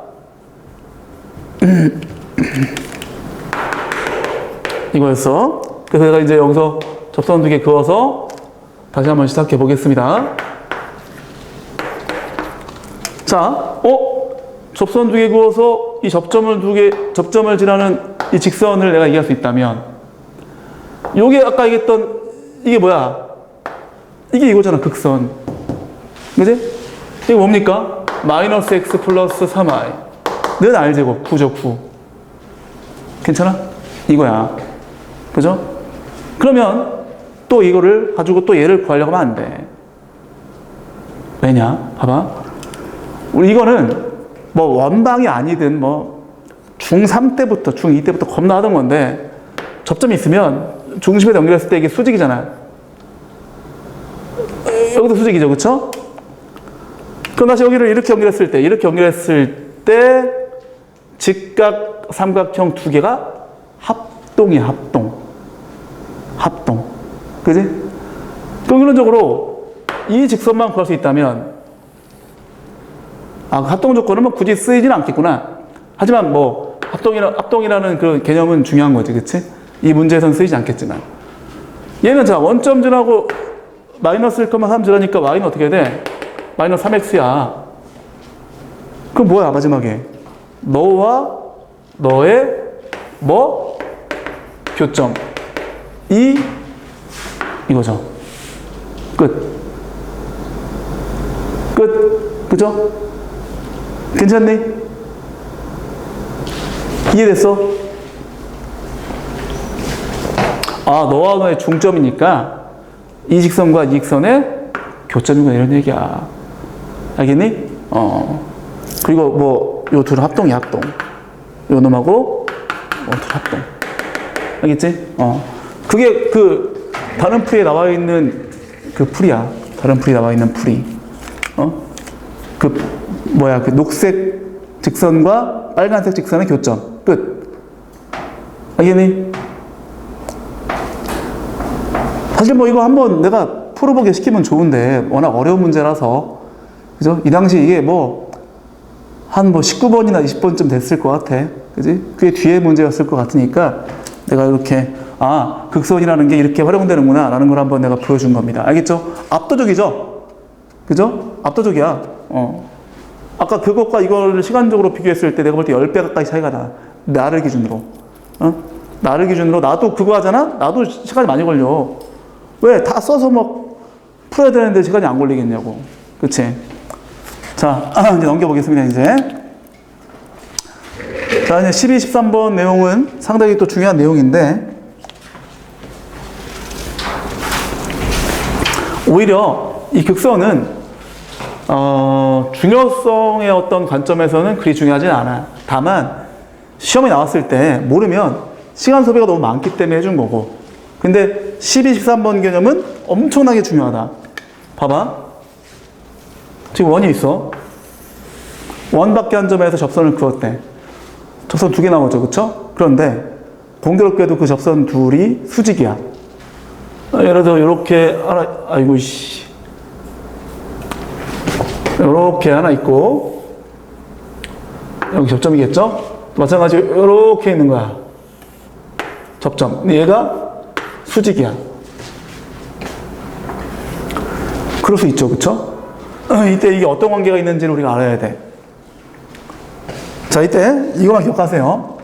이거였어. 그래서 내가 이제 여기서 접선 2개 그어서 다시 한번 시작해 보겠습니다. 자, 접선 2개 그어서 이 접점을 지나는 이 직선을 내가 이해할 수 있다면, 요게 아까 얘기했던 이게 뭐야? 이게 이거잖아, 극선. 그지? 이게 뭡니까? 마이너스 x 플러스 3y 는 r제곱 9죠, 9. 괜찮아? 이거야. 그죠? 그러면 또 이거를 가지고 또 얘를 구하려고 하면 안 돼. 왜냐? 봐봐. 우리 이거는 뭐 원방이 아니든 뭐 중3 때부터 중2 때부터 겁나 하던 건데, 접점이 있으면 중심에 연결했을 때 이게 수직이잖아. 여기도 수직이죠, 그쵸? 그럼 다시 여기를 이렇게 연결했을 때 직각 삼각형 두 개가 합동이야, 합동. 그지? 그럼 결론적으로 이 직선만 구할 수 있다면, 합동 조건은 뭐 굳이 쓰이진 않겠구나. 하지만 뭐 합동이라는 그 개념은 중요한 거지, 그치? 이 문제에선 쓰이지 않겠지만, 얘는 자 원점 지나고 마이너스 1,3 지나니까 y는 어떻게 돼? 마이너스 3x야. 그럼 뭐야 마지막에? 너와 너의 뭐? 교점. 이거죠. 끝. 그죠? 괜찮니? 이해됐어? 너와 너의 중점이니까 이 직선과 이 직선의 교점이고 이런 얘기야. 알겠니? 그리고 뭐 요 둘은 합동이야, 합동. 요 놈하고 둘 합동. 알겠지? 그게 그 다른 풀이에 나와 있는 그 풀이야. 다른 풀이 나와 있는 풀이. 그 녹색 직선과 빨간색 직선의 교점. 끝. 알겠니? 사실 뭐 이거 한번 내가 풀어보게 시키면 좋은데 워낙 어려운 문제라서, 그죠? 이 당시 이게 한 19번이나 20번쯤 됐을 것 같아. 그지? 그게 뒤에 문제였을 것 같으니까 내가 이렇게 극선이라는 게 이렇게 활용되는구나 라는 걸 한번 내가 보여준 겁니다. 알겠죠? 압도적이죠? 그죠? 압도적이야. 아까 그것과 이걸 시간적으로 비교했을 때 내가 볼 때 10배 가까이 차이가 나. 나를 기준으로. 나를 기준으로 나도 그거 하잖아? 나도 시간이 많이 걸려. 왜? 다 써서 풀어야 되는데 시간이 안 걸리겠냐고. 그치? 자, 이제 넘겨보겠습니다, 이제. 자, 이제 12, 13번 내용은 상당히 또 중요한 내용인데, 오히려 이 극선은, 중요성의 어떤 관점에서는 그리 중요하진 않아. 다만, 시험에 나왔을 때 모르면 시간 소비가 너무 많기 때문에 해준 거고. 근데 12, 13번 개념은 엄청나게 중요하다. 봐봐. 지금 원이 있어. 원밖에 한 점에서 접선을 그었대. 접선 2개 나오죠, 그쵸? 그런데 공교롭게도 그 접선 둘이 수직이야. 예를 들어 이렇게 하나, 이렇게 하나 있고, 여기 접점이겠죠? 마찬가지로 이렇게 있는 거야. 접점. 근데 얘가 수직이야. 그럴 수 있죠, 그쵸? 이때 이게 어떤 관계가 있는지를 우리가 알아야 돼. 자, 이때 이거만 기억하세요.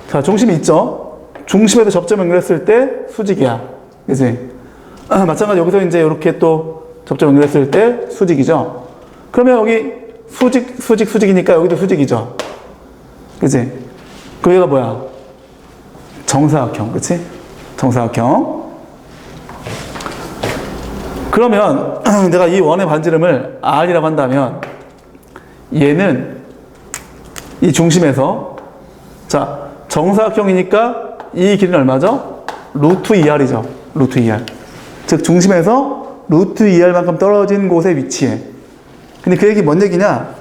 자, 중심이 있죠? 중심에도 접점 연결했을 때 수직이야. 그치? 마찬가지로 여기서 이제 이렇게 또 접점 연결했을 때 수직이죠? 그러면 여기 수직이니까 여기도 수직이죠. 그치? 그 얘가 뭐야? 정사각형, 그치? 정사각형. 그러면 내가 이 원의 반지름을 R이라고 한다면 얘는 이 중심에서 자, 정사각형이니까 이 길이는 얼마죠? 루트 2R이죠. 루트 2R. 즉 중심에서 루트 2R만큼 떨어진 곳에 위치해. 근데 그 얘기 뭔 얘기냐?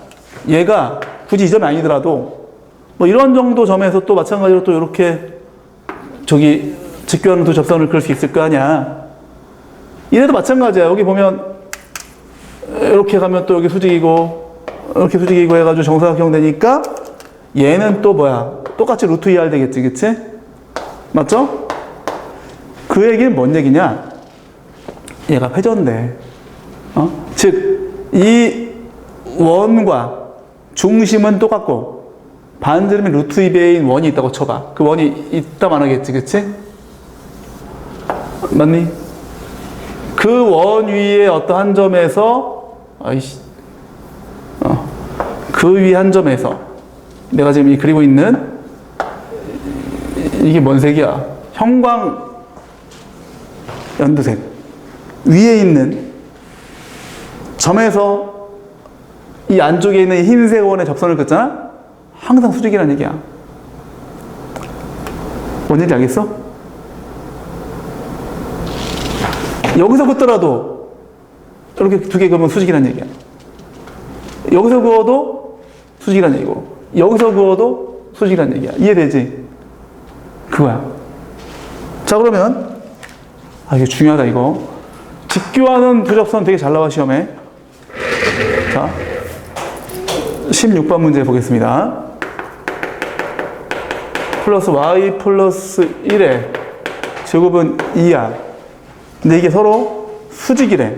얘가 굳이 이 점이 아니더라도 뭐 이런 정도 점에서 또 마찬가지로 또 이렇게 저기 직교하는 두 접선을 그릴 수 있을 거 아니야. 이래도 마찬가지야. 여기 보면 이렇게 가면 또 여기 수직이고 이렇게 수직이고 해가지고 정사각형 되니까 얘는 또 뭐야? 똑같이 루트 2R 되겠지, 그치? 맞죠? 그 얘기는 뭔 얘기냐? 얘가 회전돼. 즉, 이 원과 중심은 똑같고 반지름이 루트 2배인 원이 있다고 쳐봐. 그 원이 있다 말하겠지, 그치? 맞니? 그 원 위에 어떤 한 점에서 그 위 한 점에서 내가 지금 그리고 있는 이게 뭔 색이야? 형광 연두색 위에 있는 점에서 이 안쪽에 있는 흰색 원의 접선을 긋잖아? 항상 수직이라는 얘기야. 뭔 얘기인지 알겠어? 여기서 긋더라도 이렇게 두 개 그으면 수직이라는 얘기야. 여기서 그어도 수직이라는 얘기고 여기서 그어도 수직이라는 얘기야. 이해되지? 그거야. 자, 그러면 이게 중요하다 이거. 직교하는 두 접선 되게 잘 나와 시험에. 자, 16번 문제 보겠습니다. 플러스 y 플러스 1의 제곱은 2r. 근데 이게 서로 수직이래.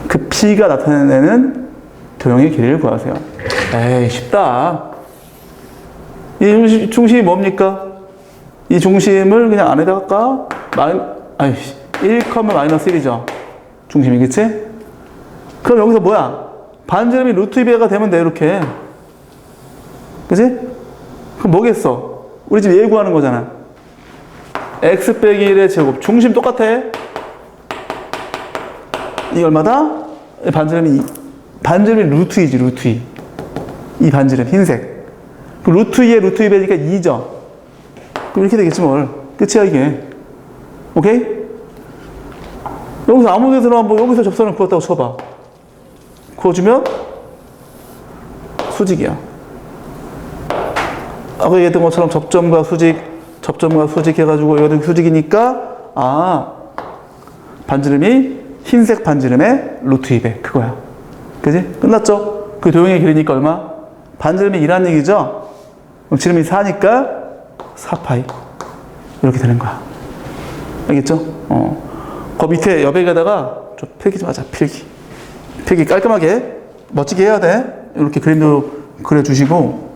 그 P가 나타내는 도형의 길이를 구하세요. 에이, 쉽다. 이 중심이 뭡니까? 이 중심을 그냥 안에다가 1, 마이너스 1이죠. 중심이, 그치? 그럼 여기서 뭐야? 반지름이 루트 2배가 되면 돼, 이렇게. 그치? 그럼 뭐겠어? 우리 지금 얘 구하는 거잖아. x 빼기 1의 제곱. 중심 똑같아. 이게 얼마다? 반지름이 루트 2지, 루트 2. 이 반지름, 흰색. 그 루트 2에 루트 2배니까 2죠. 그럼 이렇게 되겠지, 뭘. 끝이야, 이게. 오케이? 여기서 아무 데서나 한번 여기서 접선을 그었다고 쳐봐. 그어주면 수직이야. 아까 얘기했던 것처럼 접점과 수직 해가지고 여기 수직이니까 반지름이 흰색 반지름의 루트 2배 그거야. 그지? 끝났죠? 그 도형의 길이니까 얼마? 반지름이 2라는 얘기죠? 그럼 지름이 4니까 4파이 이렇게 되는 거야. 알겠죠? 그 밑에 여백에다가 좀 필기 좀 하자. 필기 깔끔하게 멋지게 해야 돼. 이렇게 그림도 그려주시고.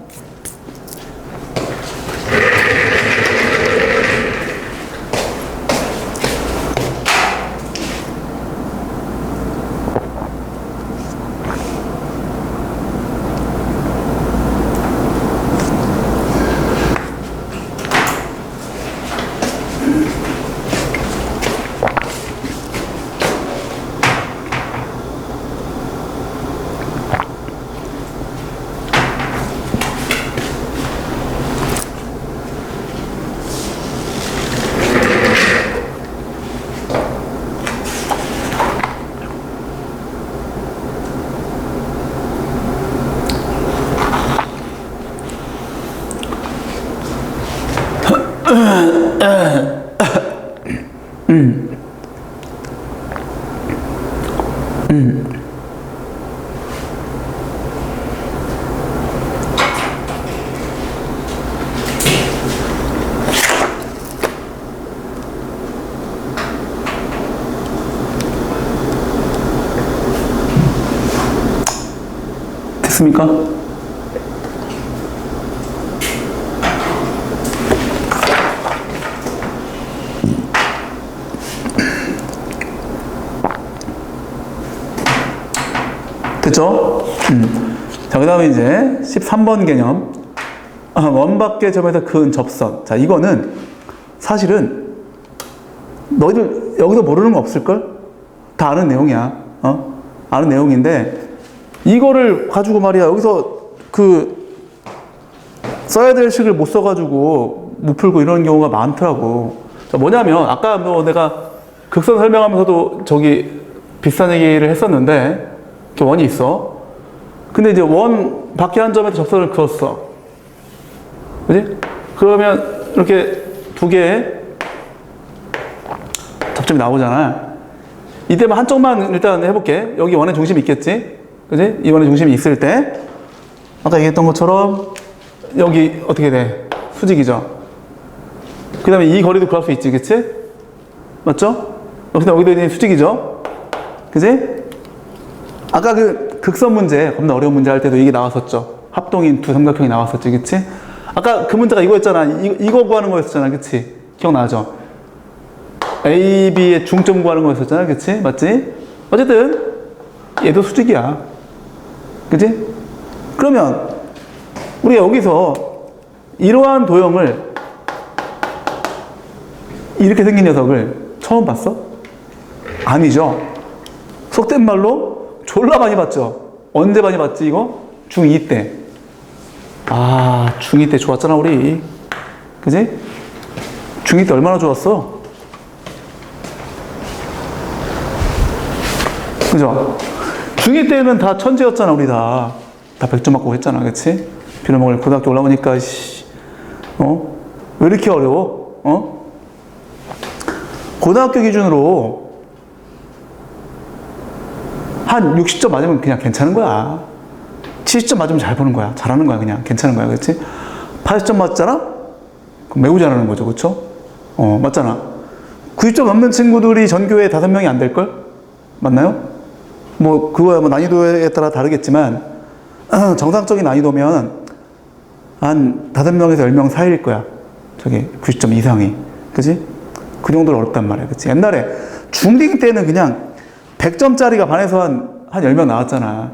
됐습니까? 됐죠? 됐죠? 자, 그 다음에 이제 13번 개념. 원밖의 점에서 그은 접선. 자, 이거는 사실은 너희들 여기서 모르는 거 없을걸? 다 아는 내용이야. 아는 내용인데 이거를 가지고 말이야. 여기서 써야 될 식을 못 써가지고 못 풀고 이런 경우가 많더라고. 자, 뭐냐면 아까 뭐 내가 극선 설명하면서도 저기 비슷한 얘기를 했었는데 원이 있어. 근데 이제 원 밖에 한 점에서 접선을 그었어. 그지? 그러면 이렇게 두 개의 접점이 나오잖아. 이때만 한쪽만 일단 해볼게. 여기 원의 중심이 있겠지? 그지? 이 원의 중심이 있을 때 아까 얘기했던 것처럼 여기 어떻게 돼? 수직이죠? 그 다음에 이 거리도 구할 수 있지, 그치? 맞죠? 근데 여기도 있는 수직이죠? 그지? 아까 그 극선 문제, 겁나 어려운 문제 할 때도 이게 나왔었죠? 합동인 두 삼각형이 나왔었지, 그치? 아까 그 문제가 이거였잖아. 이거 구하는 거였잖아, 그치? 기억나죠? A, B의 중점 구하는 거였었잖아, 그치? 맞지? 어쨌든 얘도 수직이야. 그치? 그러면 우리가 여기서 이러한 도형을 이렇게 생긴 녀석을 처음 봤어? 아니죠. 속된 말로 졸라 많이 봤죠. 언제 많이 봤지 이거? 중2 때. 아, 중2 때 좋았잖아 우리. 그지? 중2 때 얼마나 좋았어? 그죠? 중2 때는 다 천재였잖아 우리 다 100점 맞고 했잖아. 그치? 빌어먹을 고등학교 올라오니까 왜 이렇게 어려워? 고등학교 기준으로 한 60점 맞으면 그냥 괜찮은 거야. 70점 맞으면 잘 보는 거야. 잘하는 거야. 그냥 괜찮은 거야. 그렇지? 80점 맞잖아? 그럼 매우 잘하는 거죠. 그렇죠? 맞잖아. 90점 넘는 친구들이 전교에 5명이 안 될걸? 맞나요? 뭐 그거야 뭐 난이도에 따라 다르겠지만 정상적인 난이도면 한 5명에서 10명 사이일 거야. 저기 90점 이상이. 그지? 그 정도로 어렵단 말이야. 그치? 옛날에 중딩 때는 그냥 100점짜리가 반에서 한 10명 나왔잖아.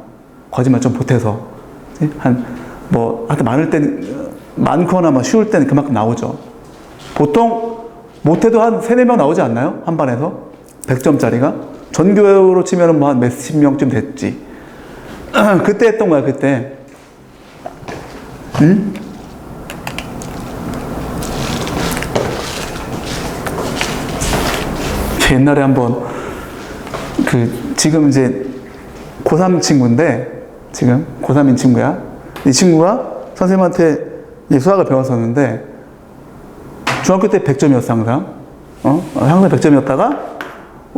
거짓말 좀 보태서. 하여튼 많을 때는, 많거나 뭐 쉬울 때는 그만큼 나오죠. 보통 못해도 한 3, 4명 나오지 않나요? 한 반에서? 100점짜리가? 전교로 치면은 뭐 한 몇십 명쯤 됐지. 그때 했던 거야, 그때. 응? 옛날에 한번 지금 이제 고3 친구인데 지금 고3인 친구야. 이 친구가 선생님한테 수학을 배웠었는데 중학교 때 100점이었어 항상. 항상 100점이었다가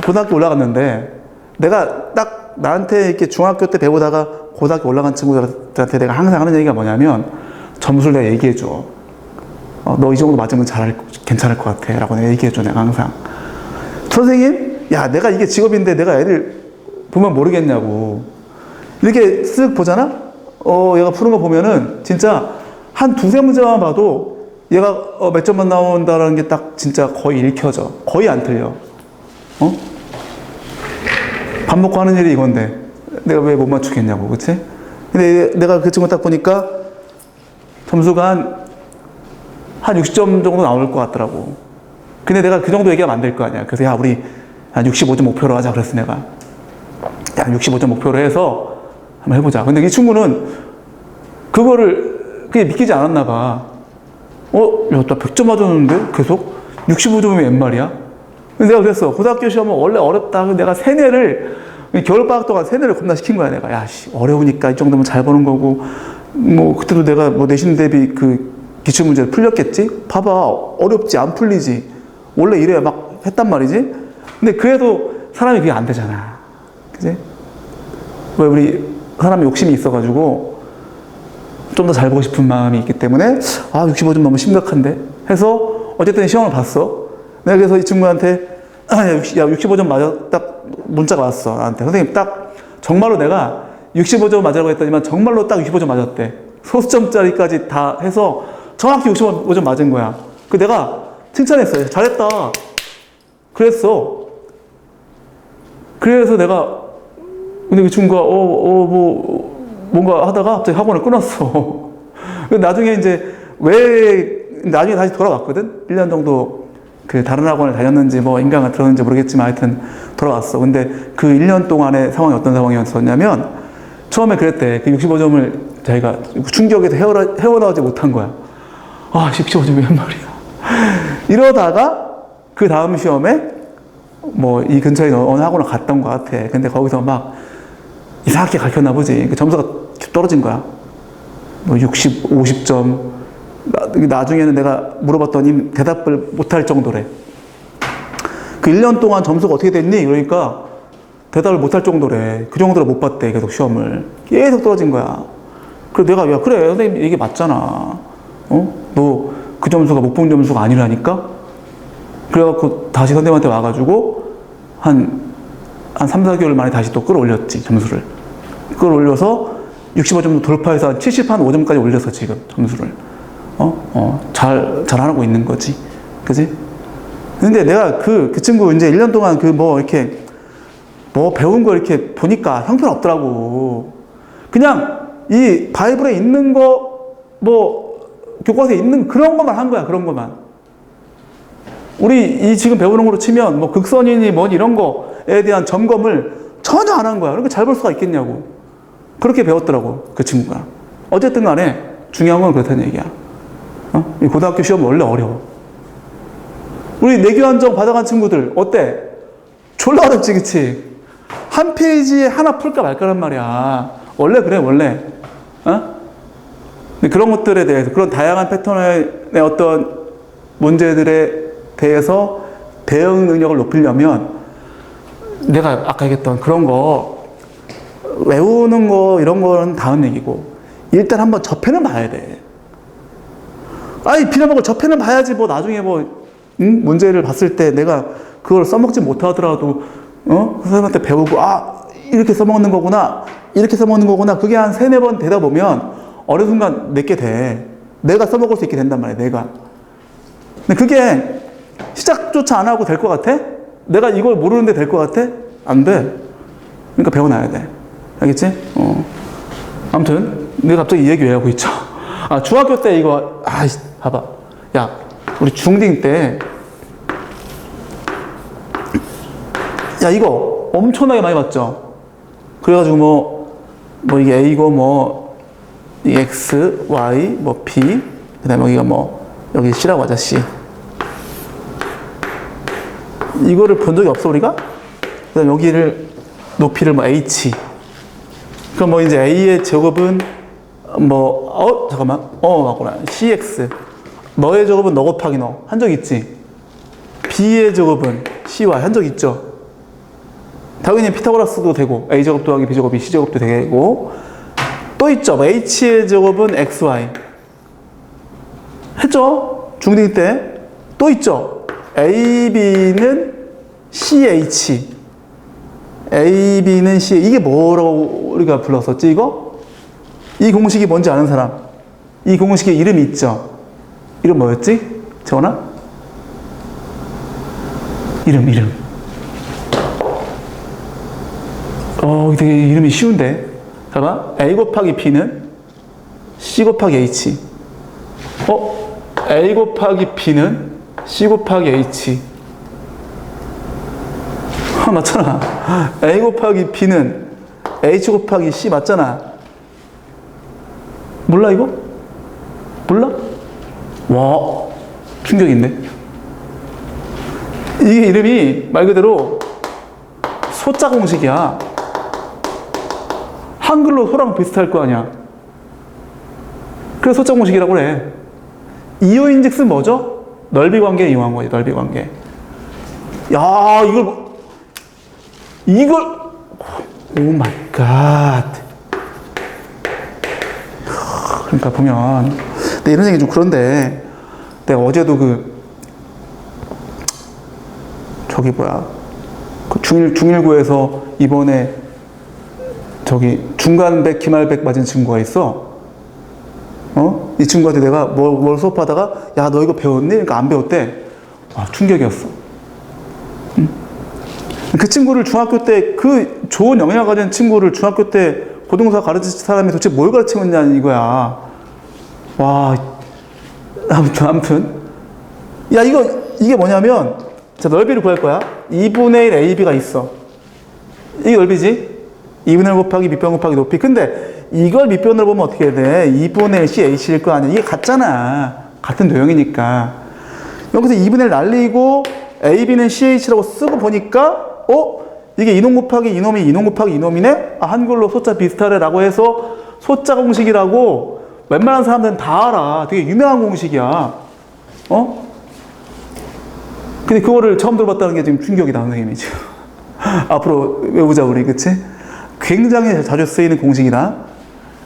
고등학교 올라갔는데 내가 딱 나한테 이렇게 중학교 때 배우다가 고등학교 올라간 친구들한테 내가 항상 하는 얘기가 뭐냐면 점수를 내가 얘기해줘. 너 이 정도 맞으면 괜찮을 것 같아 라고 내가 얘기해줘. 내가 항상 선생님, 야, 내가 이게 직업인데 내가 애들 보면 모르겠냐고. 이렇게 쓱 보잖아? 얘가 푸는 거 보면은 진짜 한 2-3문제만 봐도 얘가 몇 점만 나온다라는 게 딱 진짜 거의 읽혀져. 거의 안 틀려. 밥 먹고 하는 일이 이건데 내가 왜 못 맞추겠냐고. 그치? 근데 내가 그 친구 딱 보니까 점수가 한 60점 정도 나올 것 같더라고. 근데 내가 그 정도 얘기하면 안 될 거 아니야. 그래서 야, 우리 한 65점 목표로 하자. 그랬어, 내가. 야, 65점 목표로 해서 한번 해보자. 근데 이 친구는 그거를 그게 믿기지 않았나 봐. 야, 나 100점 맞았는데? 계속? 65점이면 웬 말이야? 근데 내가 그랬어. 고등학교 시험은 원래 어렵다. 내가 세뇌를, 겨울방학 동안 세뇌를 겁나 시킨 거야, 내가. 야, 어려우니까 이 정도면 잘 보는 거고. 뭐, 그때도 내가 뭐 내신 대비 기출문제를 풀렸겠지? 봐봐. 어렵지, 안 풀리지. 원래 이래야 막 했단 말이지? 근데 그래도 사람이 그게 안 되잖아. 그지? 왜 우리 사람이 욕심이 있어가지고 좀 더 잘 보고 싶은 마음이 있기 때문에 65점 너무 심각한데? 해서 어쨌든 시험을 봤어. 내가 그래서 이 친구한테 야, 65점 맞아. 딱 문자가 왔어. 나한테. 선생님 딱 정말로 내가 65점 맞으라고 했더니만 정말로 딱 65점 맞았대. 소수점짜리까지 다 해서 정확히 65점 맞은 거야. 그 내가 칭찬했어요. 잘했다. 그랬어. 그래서 내가 근데 그 친구가, 뭔가 하다가 갑자기 학원을 끊었어. 나중에 이제 나중에 다시 돌아왔거든? 1년 정도 그 다른 학원을 다녔는지 뭐 인강을 들었는지 모르겠지만 하여튼 돌아왔어. 근데 그 1년 동안의 상황이 어떤 상황이었냐면 처음에 그랬대. 그 65점을 자기가 충격에서 헤어나오지 못한 거야. 65점이 웬 말이야. 이러다가 그 다음 시험에 뭐 이 근처에 어느 학원을 갔던 것 같아. 근데 거기서 막 이상하게 가르쳤나 보지. 그 점수가 떨어진 거야. 뭐 60, 50점. 나중에는 내가 물어봤더니 대답을 못할 정도래. 그 1년 동안 점수가 어떻게 됐니? 그러니까 대답을 못할 정도래. 그 정도로 못 봤대. 계속 시험을. 계속 떨어진 거야. 그래서 내가, 야, 그래. 선생님 이게 맞잖아. 너 그 점수가 못 본 점수가 아니라니까? 그래갖고 다시 선생님한테 와가지고 한 3, 4개월 만에 다시 또 끌어올렸지, 점수를. 끌어올려서 65점도 돌파해서 한 75점까지 올려서 지금 점수를. 잘하고 있는 거지. 그지? 근데 내가 그 친구 이제 1년 동안 이렇게 배운 거 이렇게 보니까 형편없더라고. 그냥 이 바이블에 있는 거, 교과서에 있는 그런 것만 한 거야, 그런 것만. 우리 지금 배우는 거로 치면 극선이니 뭐니 이런 거에 대한 점검을 전혀 안 한 거야. 그러니까 잘 볼 수가 있겠냐고. 그렇게 배웠더라고, 그 친구가. 어쨌든 간에 중요한 건 그렇다는 얘기야. 이 고등학교 시험은 원래 어려워. 우리 내교 한정 받아간 친구들 어때? 졸라 어렵지, 그치? 한 페이지에 하나 풀까 말까란 말이야. 원래 그래, 원래. 근데 그런 것들에 대해서, 그런 다양한 패턴의 어떤 문제들에 대해서 대응 능력을 높이려면 내가 아까 얘기했던 그런 거 외우는 거 이런 거는 다음 얘기고 일단 한번 접해는 봐야 돼. 비난먹을 접해는 봐야지 나중에 문제를 봤을 때 내가 그걸 써먹지 못하더라도 선생님한테 배우고 이렇게 써먹는 거구나 이렇게 써먹는 거구나 그게 한 3, 4번 되다 보면 어느 순간 내게 돼. 내가 써먹을 수 있게 된단 말이야, 내가. 근데 그게 시작조차 안 하고 될 것 같아? 내가 이걸 모르는데 될 것 같아? 안 돼. 그러니까 배워놔야 돼. 알겠지? 아무튼 내가 갑자기 이 얘기 왜 하고 있죠? 중학교 때 이거 봐봐. 야, 우리 중딩 때 야, 이거 엄청나게 많이 봤죠? 그래가지고 이게 A고 이 X, Y, B 그 다음에 여기가 여기 C라고 하자, C. 이거를 본 적이 없어, 우리가? 그 다음에 여기를 높이를 H. 그럼 이제 A의 제곱은 잠깐만. 맞구나. CX. 너의 제곱은 너 곱하기 너. 한 적 있지? B의 제곱은 CY. 한 적 있죠? 당연히 피타고라스도 되고, A 제곱 더하기 B 제곱이 C 제곱도 되고, 또 있죠? H의 제곱은 XY. 했죠? 중딩 때. 또 있죠? AB는 CH. AB는 C. 이게 뭐라고 우리가 불렀었지, 이거? 이 공식이 뭔지 아는 사람? 이 공식의 이름이 있죠? 이름 뭐였지? 재원아? 이름. 되게 이름이 쉬운데. 잠깐만. A 곱하기 B는 C 곱하기 H. A 곱하기 B는 C 곱하기 H. 맞잖아. A 곱하기 B는 H 곱하기 C 맞잖아. 몰라, 이거? 몰라? 와, 충격인데? 이게 이름이 말 그대로 소자 공식이야. 한글로 소랑 비슷할 거 아니야. 그래서 소자 공식이라고 그래. 이요인즉슨 뭐죠? 넓이 관계에 이용한 거지, 넓이 관계. 야, 이걸, 오 마이 갓. 그러니까 보면, 근데 이런 얘기 좀 그런데, 내가 어제도 중1구에서 이번에 중간백, 기말백 맞은 친구가 있어. 이 친구한테 내가 뭘 수업하다가, 야, 너 이거 배웠니? 그러니까 안 배웠대. 충격이었어. 그 친구를 중학교 때 그 좋은 영향을 가진 친구를 중학교 때 고등사 가르친 사람이 도대체 뭘 가르치고 있냐 이거야. 와, 아무튼 야 이게 뭐냐면 자 넓이를 구할 거야. 2분의 1 AB가 있어. 이게 넓이지? 2분의 1 곱하기 밑변 곱하기 높이. 근데 이걸 밑변으로 보면 어떻게 돼? 2분의 1 CH일 거 아니야. 이게 같잖아. 같은 도형이니까. 여기서 2분의 1 날리고 AB는 CH라고 쓰고 보니까 이게 이놈 곱하기 이놈이 이놈 곱하기 이놈이네? 아, 한글로 소자 비슷하래 라고 해서 소자 공식이라고 웬만한 사람들은 다 알아. 되게 유명한 공식이야. 근데 그거를 처음 들어봤다는 게 지금 충격이다, 선생님이 지금. 앞으로 외우자, 우리. 그치? 굉장히 자주 쓰이는 공식이다.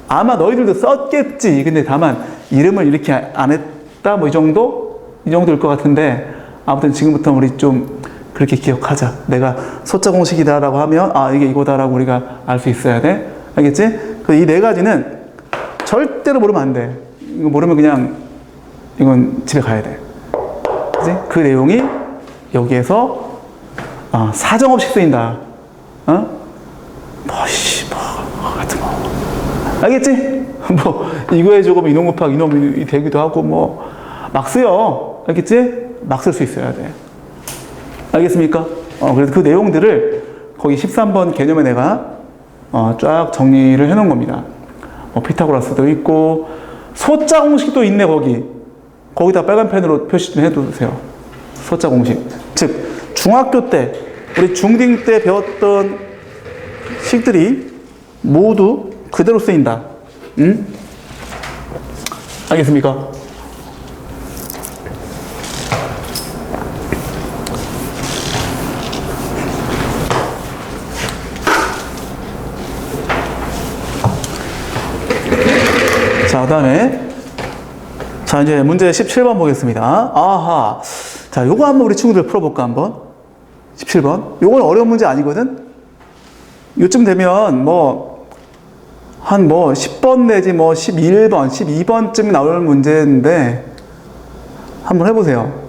아마 너희들도 썼겠지. 근데 다만, 이름을 이렇게 안 했다? 뭐 이 정도? 이 정도일 것 같은데, 아무튼 지금부터 우리 좀 그렇게 기억하자. 내가 소자 공식이다라고 하면, 아, 이게 이거다라고 우리가 알 수 있어야 돼. 알겠지? 이 네 가지는 절대로 모르면 안 돼. 이거 모르면 그냥, 이건 집에 가야 돼. 그치? 그 내용이 여기에서 사정없이 쓰인다. 하여튼 알겠지? 이거 해주고 이놈 곱하기 이놈이 되기도 하고 막 쓰여. 알겠지? 막 쓸 수 있어야 돼. 알겠습니까? 그래서 그 내용들을 거기 13번 개념에 내가 쫙 정리를 해놓은 겁니다. 피타고라스도 있고 소자 공식도 있네. 거기다 빨간 펜으로 표시 좀 해두세요. 소자 공식. 즉 중학교 때 우리 중딩 때 배웠던 식들이 모두 그대로 쓰인다. 응? 알겠습니까? 자, 그 다음에 자, 이제 문제 17번 보겠습니다. 아하. 자, 요거 한번 우리 친구들 풀어볼까, 한번? 17번. 요건 어려운 문제 아니거든? 요쯤 되면 한 10번 내지 11번, 12번쯤 나올 문제인데, 한번 해보세요.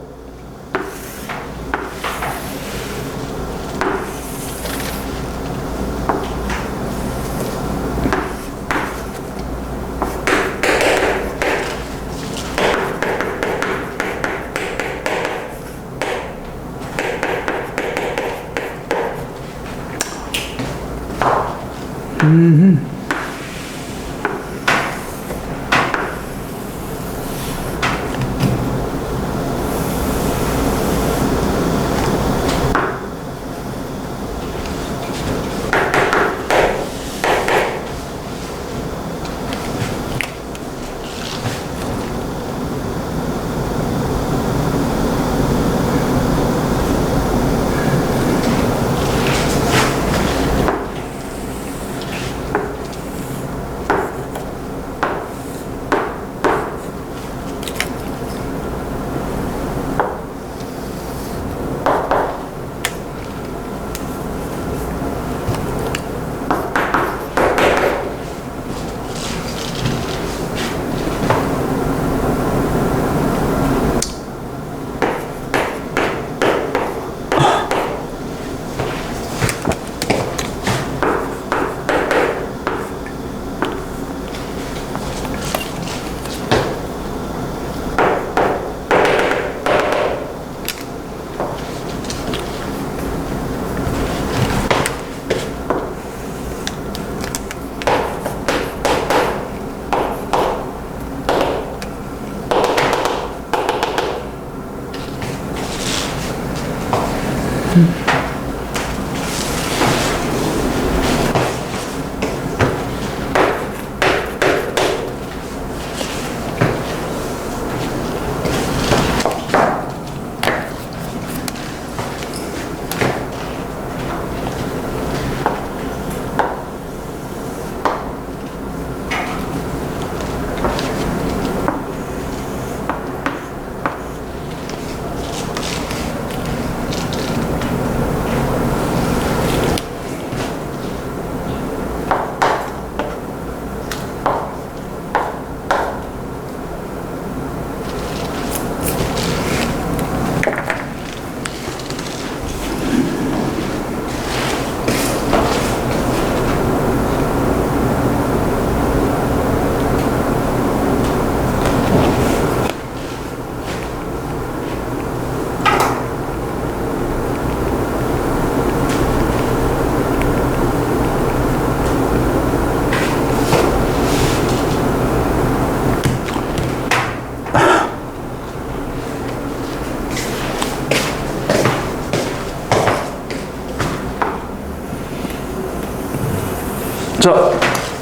자,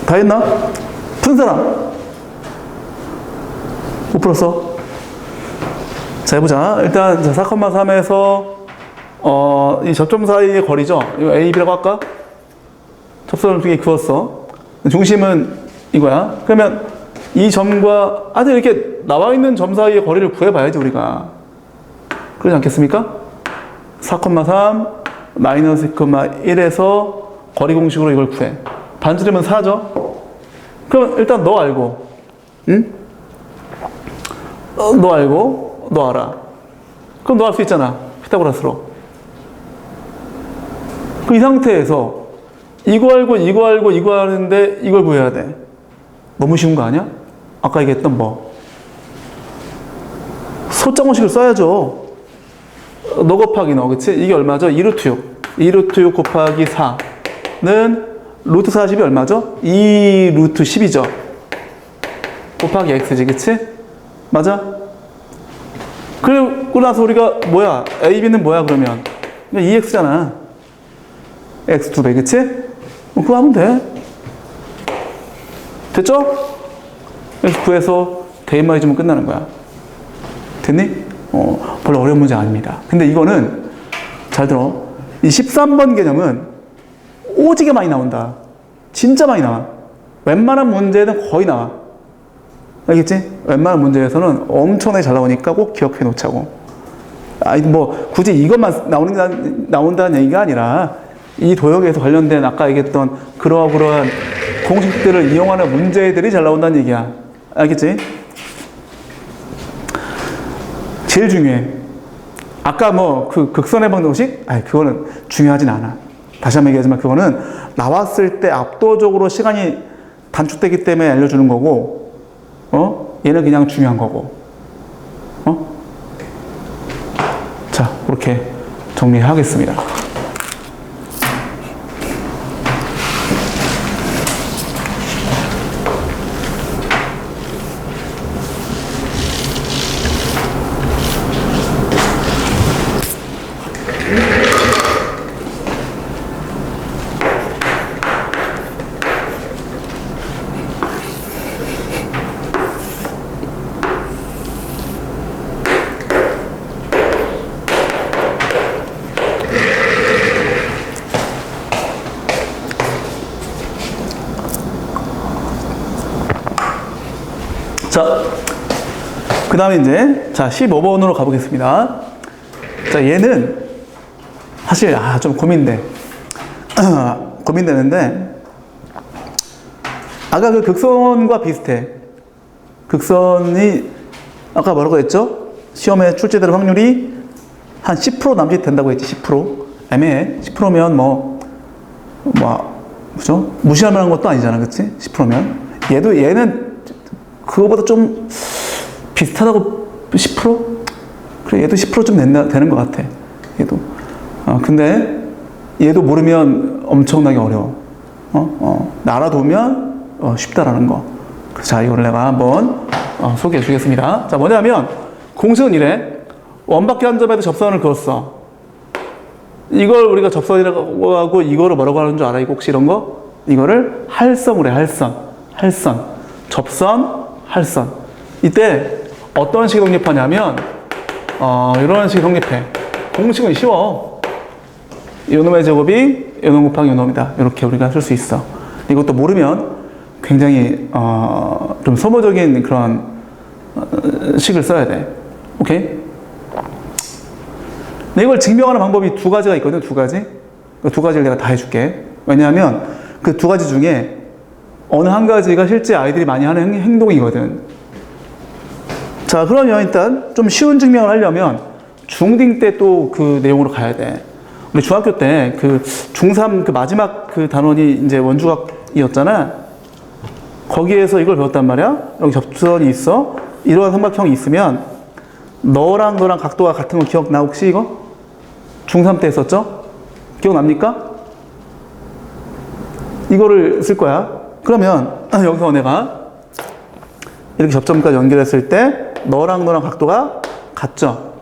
다 했나? 푼 사람? 못 풀었어? 자, 해보자. 일단 4,3에서 이 접점 사이의 거리죠. 이거 A, B라고 할까? 접선을 두 개 그었어. 중심은 이거야. 그러면 이 점과 아주 이렇게 나와 있는 점 사이의 거리를 구해봐야지 우리가. 그러지 않겠습니까? 4,3 마이너스 2,1에서 거리 공식으로 이걸 구해. 반지름은 4죠? 그럼 일단 너 알고, 응? 너 알고, 너 알아. 그럼 너 알 수 있잖아. 피타고라스로. 그 이 상태에서 이거 알고, 이거 알고, 이거 아는데 이걸 구해야 돼. 너무 쉬운 거 아니야? 아까 얘기했던 뭐. 소자공식을 써야죠. 너 곱하기 너, 그치? 이게 얼마죠? 2루트 6. 2루트 6 곱하기 4는 루트 40이 얼마죠? 2루트 10이죠. 곱하기 x지, 그치? 맞아? 그리고 나서 우리가 뭐야? a, b는 뭐야, 그러면? 2x잖아. x 2배, 그치? 그거 하면 돼. 됐죠? 그래서 구해서 대입만 해주면 끝나는 거야. 됐니? 별로 어려운 문제 아닙니다. 근데 이거는, 잘 들어. 이 13번 개념은 오지게 많이 나온다. 진짜 많이 나와. 웬만한 문제는 거의 나와. 알겠지? 웬만한 문제에서는 엄청나게 잘 나오니까 꼭 기억해 놓자고. 아니, 뭐, 굳이 이것만 나온다는 얘기가 아니라, 이 도형에서 관련된 아까 얘기했던 그러한 공식들을 이용하는 문제들이 잘 나온다는 얘기야. 알겠지? 제일 중요해. 아까 뭐 그 극선의 방정식? 아니, 그거는 중요하진 않아. 다시 한번 얘기하지만 그거는 나왔을 때 압도적으로 시간이 단축되기 때문에 알려주는 거고, 얘는 그냥 중요한 거고. 자, 그렇게 정리하겠습니다. 자, 그 다음에 이제, 자, 15번으로 가보겠습니다. 자, 얘는, 사실, 좀 고민돼. 고민되는데, 아까 그 극선과 비슷해. 극선이, 아까 뭐라고 했죠? 시험에 출제될 확률이 한 10% 남짓 된다고 했지, 10%. 애매해. 10%면 그죠? 무시할 만한 것도 아니잖아, 그치? 10%면. 얘는 그거보다 좀 비슷하다고 10%? 그래, 얘도 10%좀 되는 것 같아. 얘도. 근데 얘도 모르면 엄청나게 어려워. 알아두면 쉽다라는 거. 자, 이거를 내가 한번 소개해 주겠습니다. 자, 뭐냐면 공식은 이래. 원바퀴 한 점에도 접선을 그었어. 이걸 우리가 접선이라고 하고 이거를 뭐라고 하는 줄 알아? 이거 혹시 이런 거? 이거를 할선으로 해. 할선. 접선, 할선. 이때 어떤 식이 성립하냐면 이런 식이 성립해. 공식은 쉬워. 요놈의 제곱이 요놈 곱하기 요놈이다. 이렇게 우리가 쓸 수 있어. 이것도 모르면 굉장히 좀 소모적인 그런 식을 써야 돼. 오케이? 근데 이걸 증명하는 방법이 두 가지가 있거든. 두 가지. 그 두 가지를 내가 다 해줄게. 왜냐하면 그 두 가지 중에 어느 한 가지가 실제 아이들이 많이 하는 행동이거든. 자, 그러면 일단 좀 쉬운 증명을 하려면 중딩 때 또 그 내용으로 가야 돼. 우리 중학교 때 그 중3 그 마지막 그 단원이 이제 원주각이었잖아. 거기에서 이걸 배웠단 말이야. 여기 접선이 있어. 이러한 삼각형이 있으면 너랑 각도가 같은 거 기억나 혹시 이거? 중3 때 했었죠? 기억납니까? 이거를 쓸 거야. 그러면 여기서 내가 이렇게 접점까지 연결했을 때 너랑 각도가 같죠?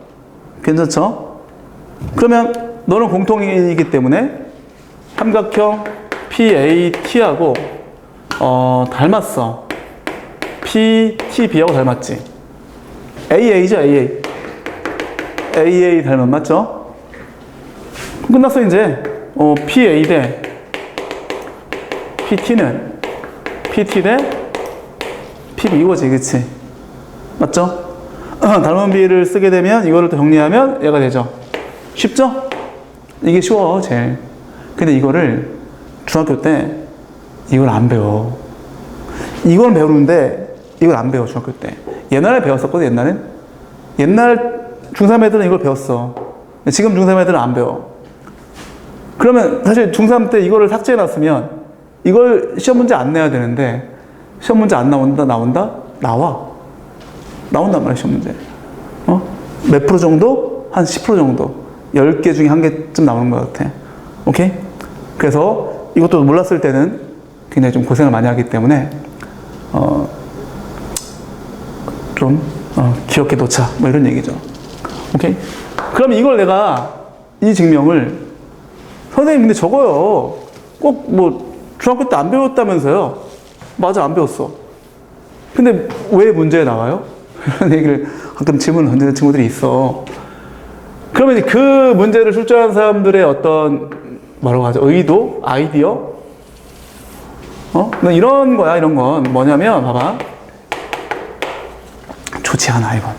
괜찮죠? 그러면 너는 공통이기 때문에 삼각형 PAT하고 닮았어. PTB하고 닮았지. AA죠, AA. AA 닮은 맞죠? 끝났어, 이제. PA 대 PT는 PT 대 PB 이거지, 그치? 맞죠? 닮은 비를 쓰게 되면 이거를 또 정리하면 얘가 되죠. 쉽죠? 이게 쉬워, 제일. 근데 이거를 중학교 때 이걸 안 배워. 이걸 배우는데 이걸 안 배워, 중학교 때. 옛날에 배웠었거든, 옛날엔. 옛날 중3 애들은 이걸 배웠어. 지금 중3 애들은 안 배워. 그러면 사실 중3 때 이거를 삭제해놨으면 이걸 시험 문제 안 내야 되는데 시험 문제 안 나온다? 나와. 나온단 말이야, 시험 문제. 몇 프로 정도? 한 10% 정도. 10개 중에 1개쯤 나오는 것 같아. 오케이? 그래서 이것도 몰랐을 때는 굉장히 좀 고생을 많이 하기 때문에, 귀엽게 놓자. 뭐 이런 얘기죠. 오케이? 그럼 이걸 내가, 이 증명을, 선생님 근데 적어요. 꼭 뭐, 중학교 때 안 배웠다면서요? 맞아, 안 배웠어. 근데 왜 문제에 나와요? 이런 얘기를 가끔 질문을 던지는 친구들이 있어. 그러면 이제 그 문제를 출제한 사람들의 어떤, 뭐라고 하죠? 의도? 아이디어? 이런 거야, 이런 건. 뭐냐면, 봐봐. 좋지 않아, 이건.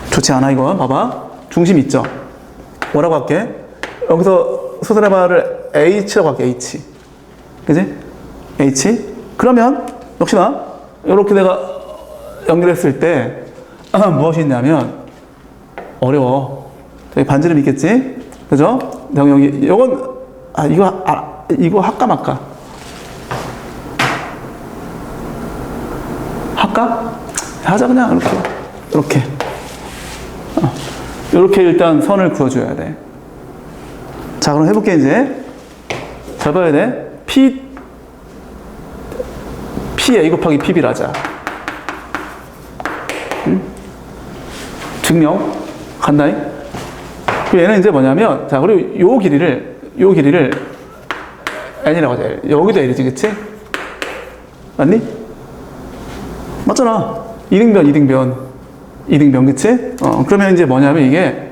좋지 않아, 이건. 봐봐. 중심 있죠? 뭐라고 할게? 여기서 수선의 말을 H라고 할게, H. 그지? H. 그러면, 역시나, 이렇게 내가 연결했을 때, 무엇이 있냐면, 어려워. 여기 반지름 있겠지? 그죠? 여기, 이건, 이거 할까 말까? 할까? 하자, 그냥, 이렇게. 이렇게 일단 선을 그어줘야 돼. 자, 그럼 해볼게, 이제. 잘 봐야 돼. PA 곱하기 PB를 하자. 증명. 간다잉? 그리고 얘는 이제 뭐냐면, 자, 그리고 요 길이를 N이라고 하자. 여기도 L이지, 그치? 맞니? 맞잖아. 이등변, 그치? 그러면 이제 뭐냐면 이게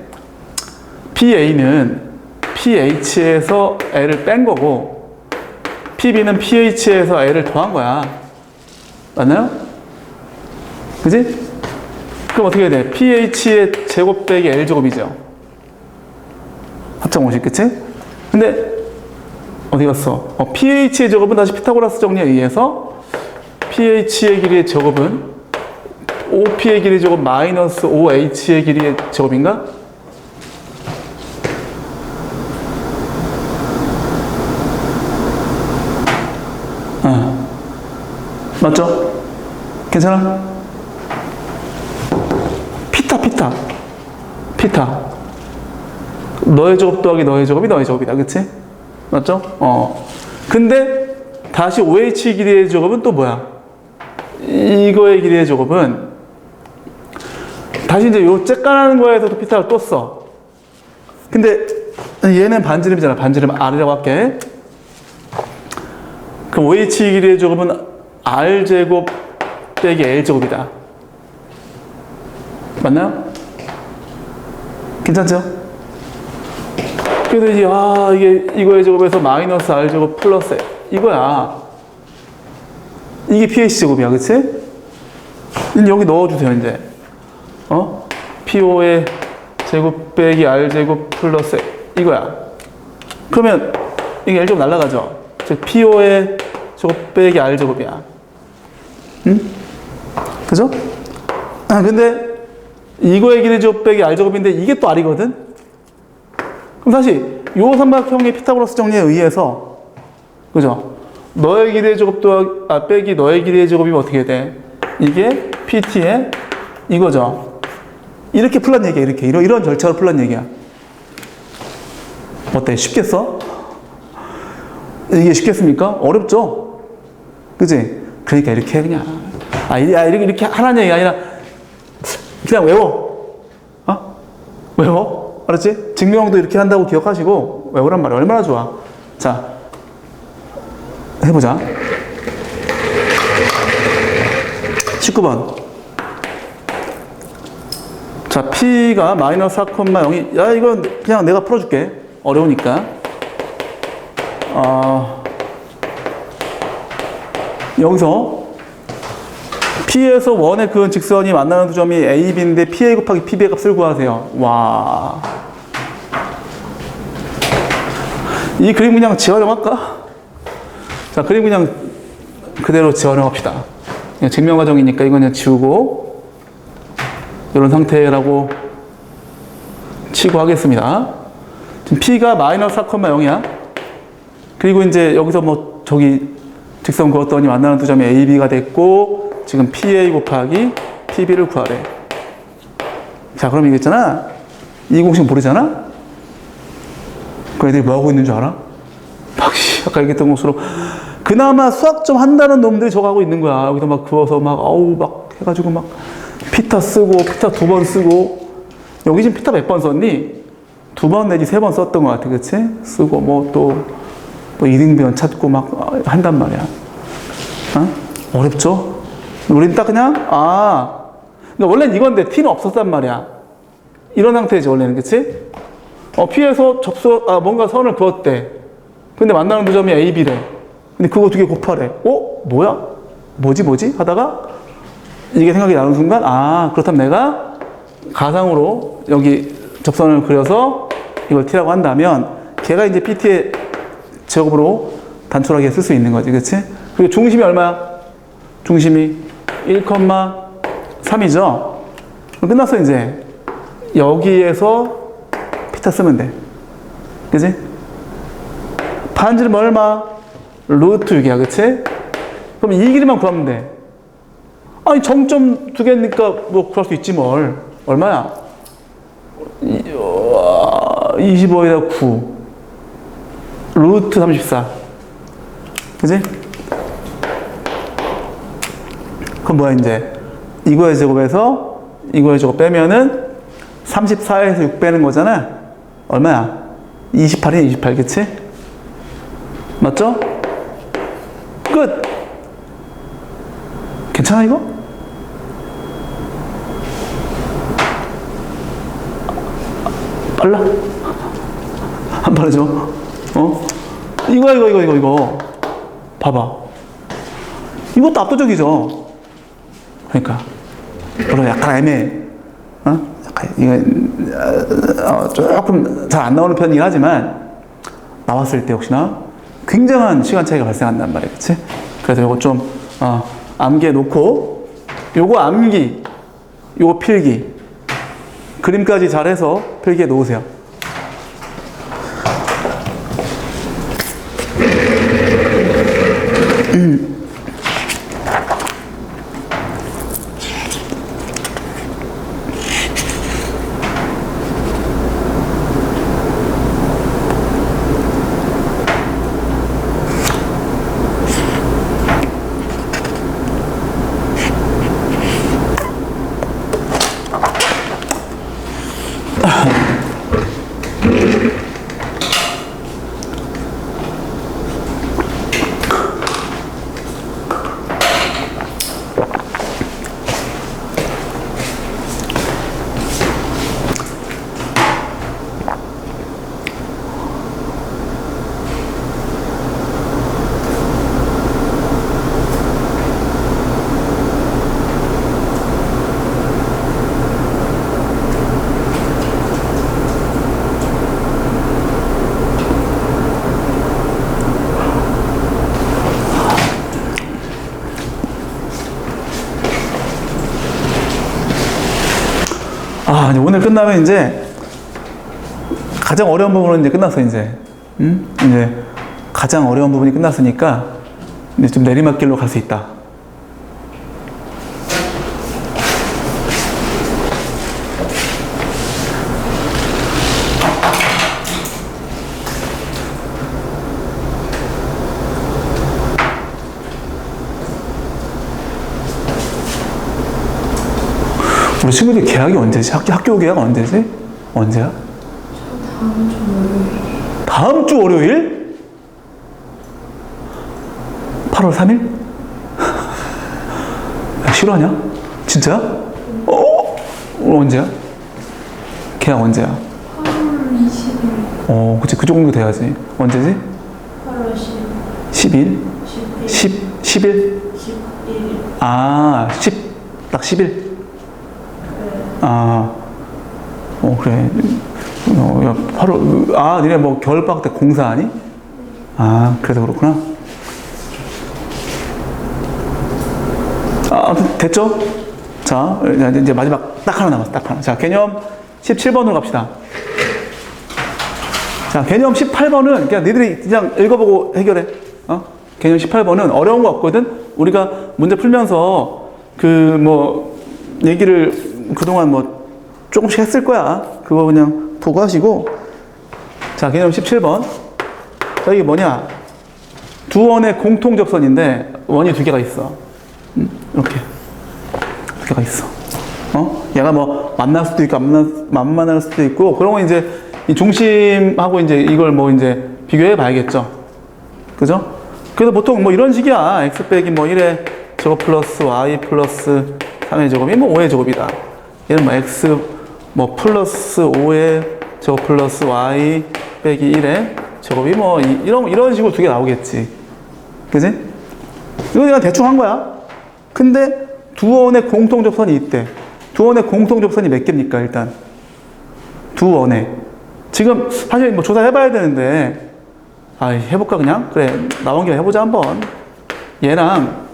PA는 PH에서 L을 뺀 거고, PB는 PH에서 L을 더한 거야. 맞나요? 그지? 그럼 어떻게 해야 돼? PH의 제곱 빼기 L제곱이죠. 합창 50, 그치? 근데, 어디 갔어? PH의 제곱은 다시 피타고라스 정리에 의해서 PH의 길이의 제곱은 OP의 길이의 제곱 마이너스 OH의 길이의 제곱인가? 맞죠? 괜찮아? 피타. 너의 제곱 더하기 너의 제곱이 너의 제곱이다. 그치? 맞죠? 근데 다시 OH 길이의 제곱은 또 뭐야? 이거의 길이의 제곱은 다시 이제 요 쬐까는 거에서도 피타를 또 써. 근데 얘는 반지름이잖아. 반지름 R이라고 할게. 그럼 OH 길이의 제곱은 R제곱 빼기 L제곱이다. 맞나요? 괜찮죠? 그래서 이제 이거의 제곱에서 마이너스 R제곱 플러스 이거야. 이게 PH 제곱이야, 그치? 여기 넣어주세요, 이제. PO의 제곱 빼기 R제곱 플러스 이거야. 그러면 이게 L제곱 날라가죠? 즉 PO의 제곱 빼기 R제곱이야. 응? 그죠? 근데 이거의 길이 제곱 빼기 R제곱인데 이게 또 R이거든? 그럼 다시 요 삼각형의 피타고라스 정리에 의해서, 그죠? 너의 길이의 제곱 빼기 너의 길이의 제곱이면 어떻게 돼? 이게 PT의 이거죠. 이렇게 풀란 얘기야, 이렇게. 이런 절차로 풀란 얘기야. 어때? 쉽겠어? 이게 쉽겠습니까? 어렵죠? 그지? 그러니까 이렇게 해, 그냥. 이렇게 하라는 얘기가 아니라, 그냥 외워. 외워? 알았지? 증명도 이렇게 한다고 기억하시고, 외우란 말이야. 얼마나 좋아. 자, 해보자. 19번. 자, P가 마이너스 4,0이, 야, 이건 그냥 내가 풀어줄게. 어려우니까. 여기서 P에서 1에 그은 직선이 만나는 두 점이 A, B인데 PA 곱하기 PB의 값을 구하세요. 와. 이 그림 그냥 재활용할까? 자, 그림 그냥 그대로 재활용합시다. 그냥 증명 과정이니까 이건 그냥 지우고 이런 상태라고 치고 하겠습니다. 지금 P가 마이너스 4,0이야. 그리고 이제 여기서 뭐 저기 직선 그었더니 만나는 두 점이 A, B가 됐고 지금 PA 곱하기 PB를 구하래. 자, 그럼 이거 있잖아. 이 공식 모르잖아? 그 애들이 뭐 하고 있는 줄 알아? 막, 아까 얘기했던 것으로 그나마 수학 좀 한다는 놈들이 저거 하고 있는 거야. 여기서 막 그어서 막, 막 해가지고 막 피타 쓰고, 피타 2번 쓰고. 여기 지금 피타 몇 번 썼니? 2번 내지 3번 썼던 것 같아. 그치? 쓰고, 뭐 또, 뭐 이등변 찾고 막 한단 말이야. 어렵죠? 우린 딱 그냥, 그러니까 원래는 이건데 T는 없었단 말이야. 이런 상태지, 원래는. 그치? P에서 뭔가 선을 그었대. 근데 만나는 두 점이 A, B래. 근데 그거 두 개 곱하래. 뭐야? 뭐지? 하다가 이게 생각이 나는 순간, 그렇다면 내가 가상으로 여기 접선을 그려서 이걸 T라고 한다면 걔가 이제 PT의 제곱으로 단촐하게 쓸 수 있는 거지. 그치? 그리고 중심이 얼마야? 중심이 1,3이죠? 끝났어, 이제. 여기에서 피타 쓰면 돼. 그치? 반지름 얼마? 루트 6이야. 그치? 그럼 이 길이만 구하면 돼. 아니, 정점 두 개니까 뭐 구할 수 있지 뭘. 얼마야? 25에다 9. 루트 34. 그치? 그럼 뭐야, 이제? 이거의 제곱에서 이거의 제곱 빼면은 34에서 6 빼는 거잖아? 얼마야? 28이야, 28. 그치? 맞죠? 끝! 괜찮아, 이거? 빨라? 안 빠르죠? 이거. 봐봐. 이것도 압도적이죠? 그러니까. 물론 약간 애매해. 약간, 이거, 조금 잘 안 나오는 편이긴 하지만, 나왔을 때 혹시나 굉장한 시간 차이가 발생한단 말이야. 그치? 그래서 요거 좀, 암기해 놓고, 요거 암기, 요거 필기, 그림까지 잘해서 필기해 놓으세요. 이제 오늘 끝나면 이제 가장 어려운 부분은 이제 끝났어, 이제. 이제 가장 어려운 부분이 끝났으니까 이제 좀 내리막길로 갈 수 있다. 우리 친구들 개학이 언제지? 학교 개학 언제지? 언제야? 다음 주 월요일? 8월 3일? 싫어하냐? 진짜? 오늘 언제야? 걔랑 언제야? 8월 20일. 그치. 그 정도 돼야지. 언제지? 8월 10일? 10일. 10일? 11일. 아, 딱 10일? 아, 그래. 야, 8월, 니네 뭐 겨울방학 때 공사하니? 그래서 그렇구나. 아무튼 됐죠? 자, 이제 마지막 딱 하나 남았어, 딱 하나. 자, 개념 17번으로 갑시다. 자, 개념 18번은 그냥 니들이 그냥 읽어보고 해결해. 개념 18번은 어려운 거 없거든? 우리가 문제 풀면서 얘기를 그동안 조금씩 했을 거야. 그거 그냥 보고 하시고. 자, 개념 17번. 자, 이게 뭐냐? 두 원의 공통 접선인데, 원이 두 개가 있어. 이렇게. 두 개가 있어. 얘가 만날 수도 있고, 안 만날 수도 있고, 그런 거 이제, 이 중심하고 이제 이걸 이제 비교해 봐야겠죠. 그죠? 그래서 보통 이런 식이야. x 빼기 1에 저거 플러스 y 플러스 3의 제곱이 5의 제곱이다. 얘는 x 플러스 5에 저거 플러스 y 빼기 1에 제곱이 이런 식으로 두 개 나오겠지. 그지? 이거 그냥 대충 한 거야. 근데 두 원의 공통 접선이 있대. 두 원의 공통 접선이 몇 개입니까, 일단? 두 원의. 지금 사실 조사해봐야 되는데, 해볼까, 그냥? 그래, 나온 김에 해보자, 한번. 얘랑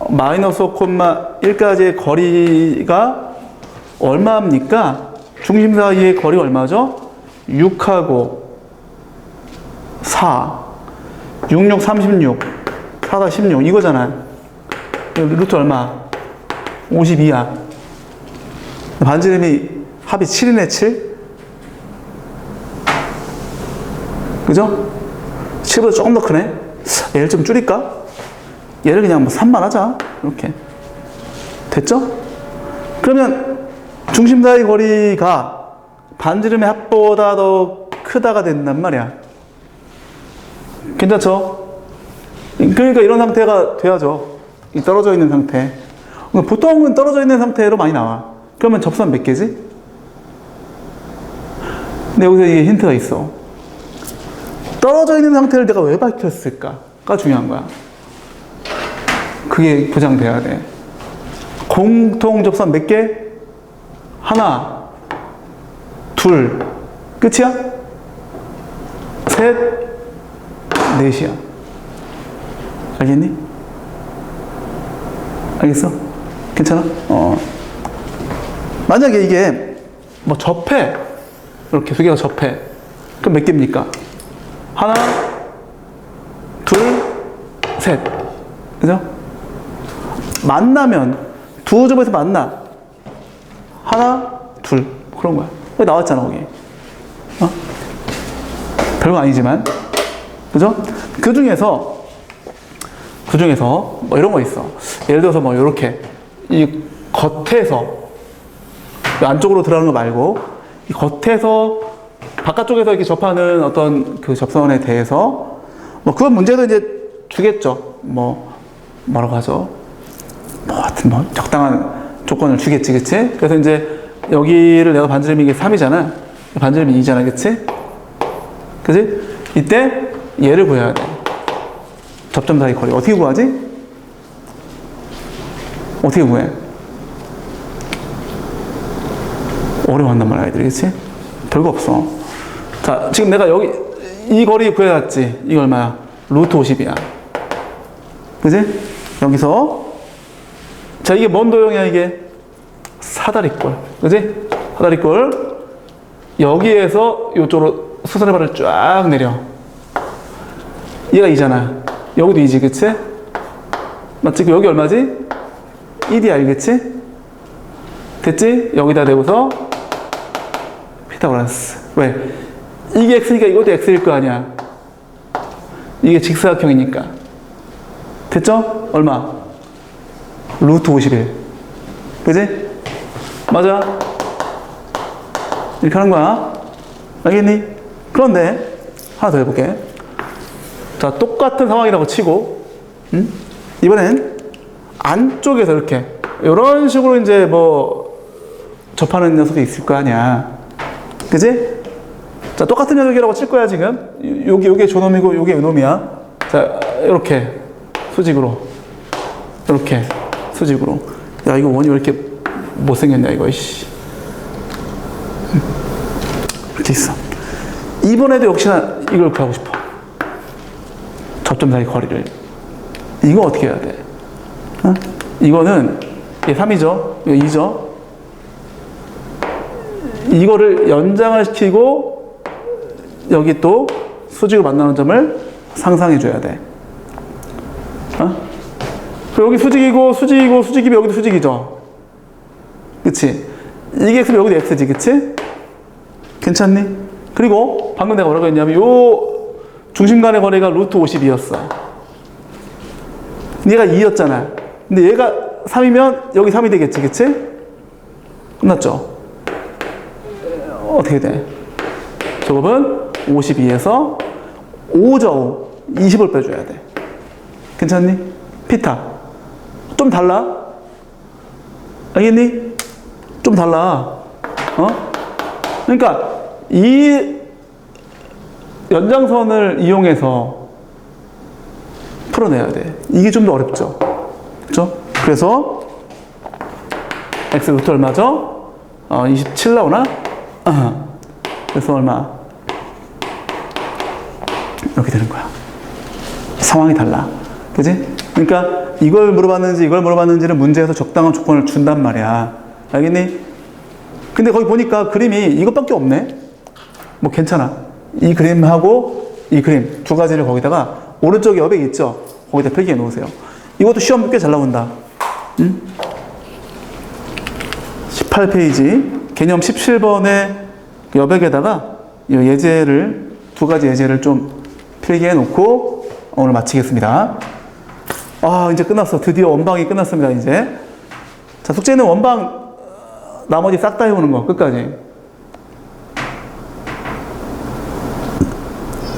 마이너스 5,1까지의 거리가 얼마입니까? 중심 사이의 거리가 얼마죠? 6하고 4. 6, 6, 36. 4다 16. 이거잖아. 루트 얼마? 52야. 반지름이 합이 7이네, 7? 그죠? 7보다 조금 더 크네? 얘를 좀 줄일까? 얘를 그냥 3만 하자. 이렇게. 됐죠? 그러면 중심 사이 거리가 반지름의 합보다 더 크다가 된단 말이야. 괜찮죠? 그러니까 이런 상태가 돼야죠. 이 떨어져 있는 상태. 보통은 떨어져 있는 상태로 많이 나와. 그러면 접선 몇 개지? 근데 여기서 이게 힌트가 있어. 떨어져 있는 상태를 내가 왜 밝혔을까가 중요한 거야. 그게 보장돼야 돼. 공통 접선 몇 개? 하나, 둘, 끝이야? 셋, 넷이야. 알겠니? 알겠어? 괜찮아? 만약에 이게 접해. 이렇게 두 개가 접해. 그럼 몇 개입니까? 하나, 둘, 셋. 그죠? 만나면, 두 점에서 만나. 하나, 둘. 그런 거야. 거기 나왔잖아, 거기. 별거 아니지만. 그죠? 그 중에서 이런 거 있어. 예를 들어서 요렇게. 이 겉에서, 안쪽으로 들어가는 거 말고, 이 겉에서, 바깥쪽에서 이렇게 접하는 어떤 그 접선에 대해서, 그건 문제도 이제 주겠죠. 뭐라고 하죠? 하여튼 적당한 조건을 주겠지, 그치? 그래서 이제 여기를 내가 반지름이 이게 3이잖아. 반지름이 2잖아, 그치? 그치? 이때 얘를 구해야 돼. 접점 사이 거리. 어떻게 구하지? 어떻게 구해? 어려워한단 말이야, 아이들이, 그치? 별거 없어. 자, 지금 내가 여기, 이 거리 구해놨지? 이거 얼마야? 루트 50이야. 그치? 여기서. 자, 이게 뭔 도형이야, 이게? 사다리꼴. 그치? 사다리꼴. 여기에서 이쪽으로 수선의 발을 쫙 내려. 얘가 2잖아. 여기도 2지, 그치? 맞지? 여기 얼마지? 1이야, 알겠지? 됐지? 여기다 대고서 피타고라스. 왜? 이게 x니까 이것도 x일 거 아니야. 이게 직사각형이니까. 됐죠? 얼마? 루트 51. 그지? 맞아? 이렇게 하는 거야. 알겠니? 그런데 하나 더 해볼게. 자, 똑같은 상황이라고 치고, 이번엔 안쪽에서 이렇게 이런 식으로 이제 뭐 접하는 녀석이 있을 거 아니야. 그지? 자, 똑같은 녀석이라고 칠 거야, 지금. 요게 저놈이고, 요게 요놈이야. 자, 이렇게 수직으로. 이렇게 수직으로. 야, 이거 원이 왜 이렇게 못생겼냐, 이거, 이씨. 이렇게 있어. 이번에도 역시나 이걸 구하고 싶어. 접점 사이 거리를. 이거 어떻게 해야 돼? 어? 이거는, 이게 3이죠? 이거 2죠? 이거를 연장을 시키고, 여기 또 수직으로 만나는 점을 상상해 줘야 돼. 어? 여기 수직이고, 수직이고, 수직이면 여기도 수직이죠? 그치? 이게 X면 여기도 X지, 그치? 괜찮니? 그리고 방금 내가 뭐라고 했냐면 요 중심 간의 거리가 루트 52였어. 얘가 2였잖아. 근데 얘가 3이면 여기 3이 되겠지, 그치? 끝났죠? 어떻게 돼? 저곱은 52에서 5죠, 5. 20을 빼줘야 돼. 괜찮니? 피타. 좀 달라? 알겠니? 좀 달라. 어? 그러니까 이 연장선을 이용해서 풀어내야 돼. 이게 좀 더 어렵죠. 그렇죠? 그래서 x 루트 얼마죠? 27 나오나? 그래서 얼마? 이렇게 되는 거야. 상황이 달라. 그지? 그러니까 이걸 물어봤는지 이걸 물어봤는지는 문제에서 적당한 조건을 준단 말이야. 알겠니? 근데 거기 보니까 그림이 이것밖에 없네? 뭐 괜찮아. 이 그림하고 이 그림 두 가지를 거기다가 오른쪽 여백 있죠? 거기다 필기해 놓으세요. 이것도 시험 꽤 잘 나온다. 응? 18페이지 개념 17번의 여백에다가 이 예제를 두 가지 예제를 좀 필기해 놓고 오늘 마치겠습니다. 아, 이제 끝났어. 드디어 원방이 끝났습니다. 이제 자, 숙제는 원방 나머지 싹 다 해오는 거 끝까지.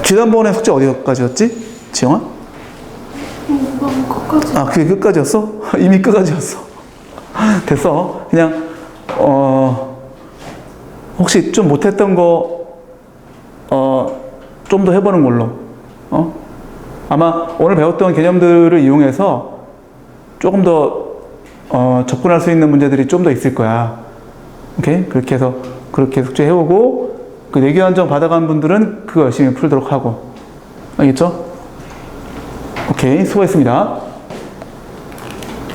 지난번에 숙제 어디까지였지? 지영아? 끝까지. 아, 그게 끝까지였어? 이미 끝까지였어. 됐어. 그냥 혹시 좀 못했던 거 좀 더 해보는 걸로. 아마 오늘 배웠던 개념들을 이용해서 조금 더 접근할 수 있는 문제들이 좀 더 있을 거야. 오케이? 그렇게 해서 그렇게 숙제 해오고 그 내기 한정 받아간 분들은 그거 열심히 풀도록 하고. 알겠죠? 오케이, 수고했습니다.